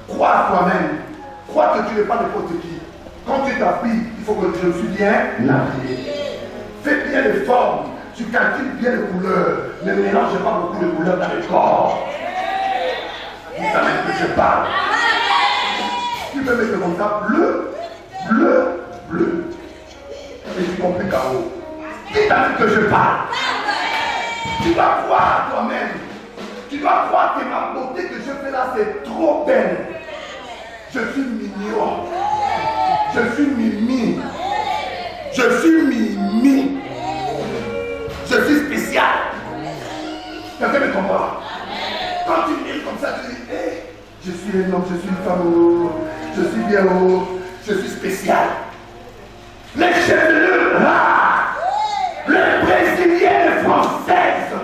Crois à toi-même. Crois que tu n'es pas n'importe qui. Quand tu t'habilles, il faut que je suis bien habillé. Fais bien les formes. Tu calcules bien les couleurs. Ne mélange pas beaucoup de couleurs dans le corps. Dis ça même que je parle. Tu peux mettre comme ça bleu, bleu, bleu. Et tu comprends Caro. Dis ça même que je parle. Tu dois croire toi-même. Tu dois croire que ma beauté que je fais là, c'est trop belle. Je suis mignon. Je suis mimi. Je suis mimi. Je suis spécial. Quelqu'un me comprend? Quand tu viens comme ça, tu dis, hey, je suis un homme, je suis une femme, je suis bien haut, je suis spécial. Les chevelures rares, les brésiliennes françaises.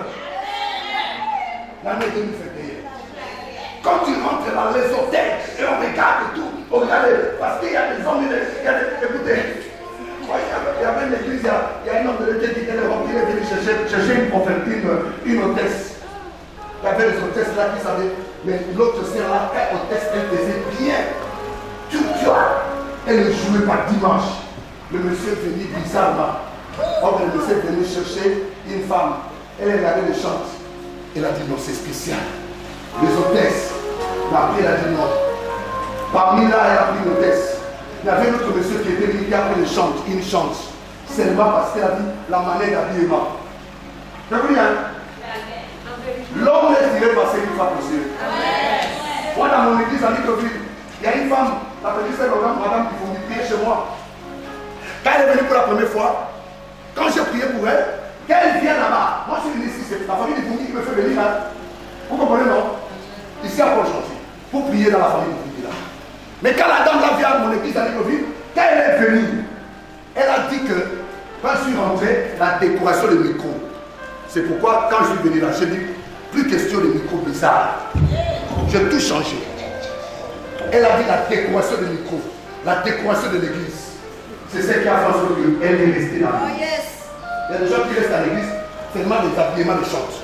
L'année 2021. Quand tu rentres dans les hôtels et on regarde tout, on regarde, parce qu'il y a des hommes, il y a des, écoutez, il y avait une église, il y a un homme de Dieu qui était venu chercher une prophétine, une hôtesse. Il y avait les hôtesses là qui savaient, mais l'autre sœur là, elle hôtesse, elle faisait bien. Tout ça, elle ne jouait pas dimanche. Le monsieur est venu bizarrement. Or, le monsieur est venu chercher une femme. Elle regardait les chants. Elle a dit non, c'est spécial. Les hôtesses m'ont appelé, elle a dit non. Parmi là, elle a pris le test. Il y avait un autre monsieur qui était venu, qui a pris une chance. Seulement parce qu'elle a dit la manière d'habillement. Tu as vu, hein? L'homme est tiré par ses femmes aussi. Moi, dans mon église, à Libreville, il y a une femme, la petite sœur, madame, qui faut prier chez moi. Quand elle est venue pour la première fois, quand j'ai prié pour elle, qu'elle vient là-bas, moi je suis venu ici, c'est la famille de Fourni qui me fait venir là. Vous comprenez, non? Ici à Port-Gentil, pour prier dans la famille de Fourni là. Mais quand la dame là vient à mon église à Libreville, quand elle est venue, elle a dit que quand je suis rentré, la décoration des micros. C'est pourquoi quand je suis venu là, j'ai dit, plus question de micros bizarres. J'ai tout changé. Elle a dit la décoration des micros, la décoration de l'église. C'est ce qui a fait en sorte qu'elle est restée là. Oh, yes. Il y a des gens qui restent à l'église, seulement des habillements de chante.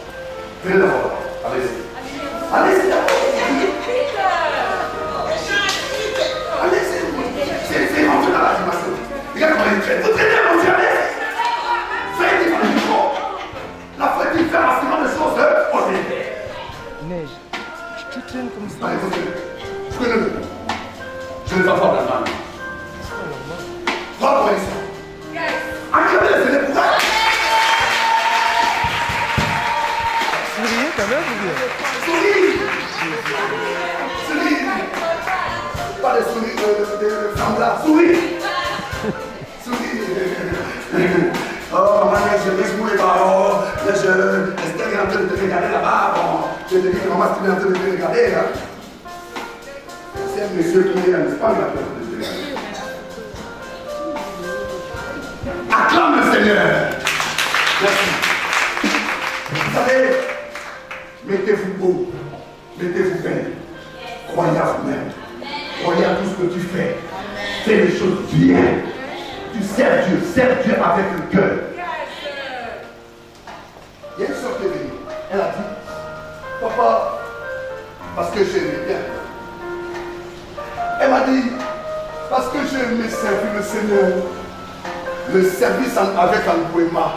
Venez d'abord. Allez-y. Allez-y d'abord. Allez-y. C'est rentré dans la dimension. Regarde comment il traite. Vous traitez mon Dieu, allez-y. Soyez différents du corps. La foi est différente de choses ordinaires. Neige. Tu traînes comme ça. Allez, vous prenez-le. Je ne vais pas voir la main. Prends-moi ici. Acclamez les fenêtres pour elle. Souriez quand même ou bien? Souris. Souris. Pas de souris de femme là. Souris. Souris. Oh, maman, je laisse mouler par je Esther est en train de te regarder là-bas. Bon, je te dis que maman, tu es en train de te regarder. C'est un monsieur qui est en Espagne, il a peur de te regarder. Acclame le Seigneur. Merci. Vous savez, mettez-vous beau, mettez-vous belle. Croyez à vous-même. Croyez à tout ce que tu fais. Fais les choses bien. Tu sers Dieu avec le cœur. Il y a une soeur qui est venue. Elle a dit, papa, parce que j'aimais bien. Elle m'a dit, parce que j'aimais servir le Seigneur. Le service avec engouement.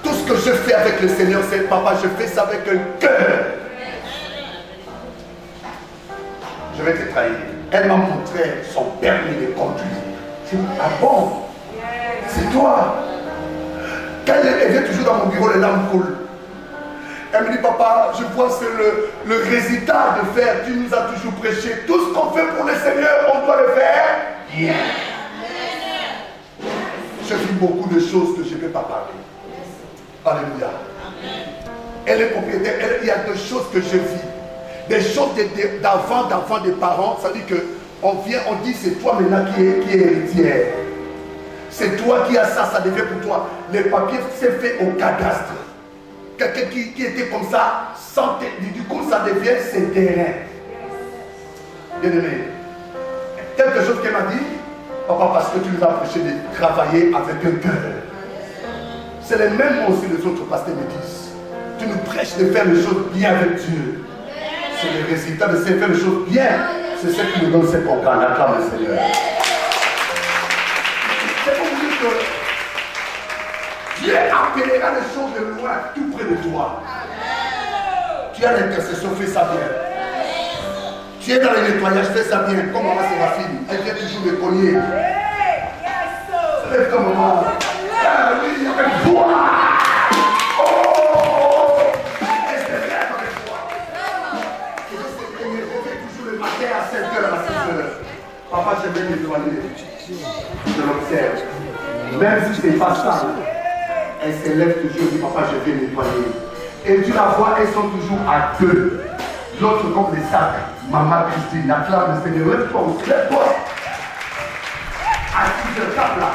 Tout ce que je fais avec le Seigneur, c'est papa, je fais ça avec un cœur. Je vais te trahir. Elle m'a montré son permis de conduire. Je dis, ah bon? C'est toi? Quand elle vient toujours dans mon bureau, les larmes coulent. Elle me dit, papa, je vois c'est le résultat de faire. Tu nous as toujours prêché. Tout ce qu'on fait pour le Seigneur, on doit le faire bien. Je vis beaucoup de choses que je ne peux pas parler. Alléluia. Elle est propriétaire. Il y a des choses que je vis. Des choses d'avant des parents. Ça veut dire qu'on vient, on dit c'est toi maintenant qui est héritière. C'est toi qui as ça, ça devient pour toi. Les papiers, c'est fait au cadastre. Quelqu'un qui était comme ça, sans du coup ça devient ses terrains. Bien aimé. Quelque chose qu'elle m'a dit. Papa, parce que tu nous as prêché de travailler avec un cœur. C'est les mêmes mots aussi les autres pasteurs me disent. Tu nous prêches de faire les choses bien avec Dieu. C'est le résultat de faire les choses bien. C'est ce qui nous donne cette programme. Acclame le Seigneur. C'est pour vous dire que Dieu appellera les choses de loin, tout près de toi. Tu as l'intercession, fais ça bien. Tu es dans le nettoyage, fais ça bien. Comme maman Séraphine, elle vient toujours me cogner. C'est comme maman. Ah oui, avec toi. Oh! Est-ce avec toi? Je me réveille toujours le matin à 7h, à 6h. Papa, je vais nettoyer. Je l'observe. Même si c'est pas ça, elle se lève toujours et dit, papa, je vais nettoyer. Et tu la vois, elles sont toujours à deux. L'autre comme des sacs. Maman Christine, acclame le Seigneur. Lève-toi aussi, lève-toi. Assise sur table là.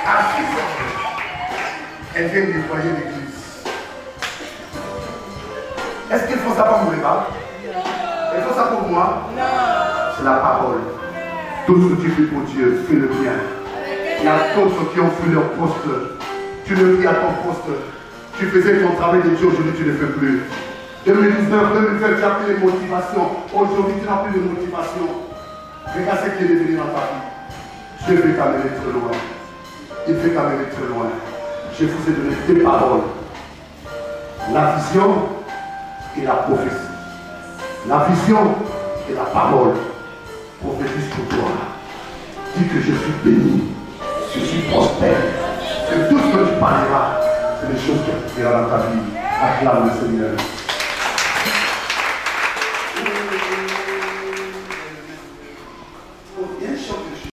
Assise. Elle vient nettoyer l'église. Est-ce qu'ils font ça pour moi, pas? Ils font ça pour moi? Non. C'est la parole. Tout ce que tu fais pour Dieu, fais le bien. Il y a d'autres qui ont fait leur poste. Tu le fais à ton poste. Tu faisais ton travail de Dieu, aujourd'hui tu ne le fais plus. 2019, 2020, tu as plus de motivation. Aujourd'hui, tu n'as plus de motivation. Regarde ce qui est devenu dans ta vie. Dieu veut t'amener très loin. Il veut t'amener très loin. Je vous ai donné deux paroles. La vision et la prophétie. La vision Et la parole prophétise pour toi. Dis que je suis béni, je suis prospère. Que tout ce que tu parleras, c'est des choses qui arriveront dans ta vie. Acclame le Seigneur. Il y a une chose que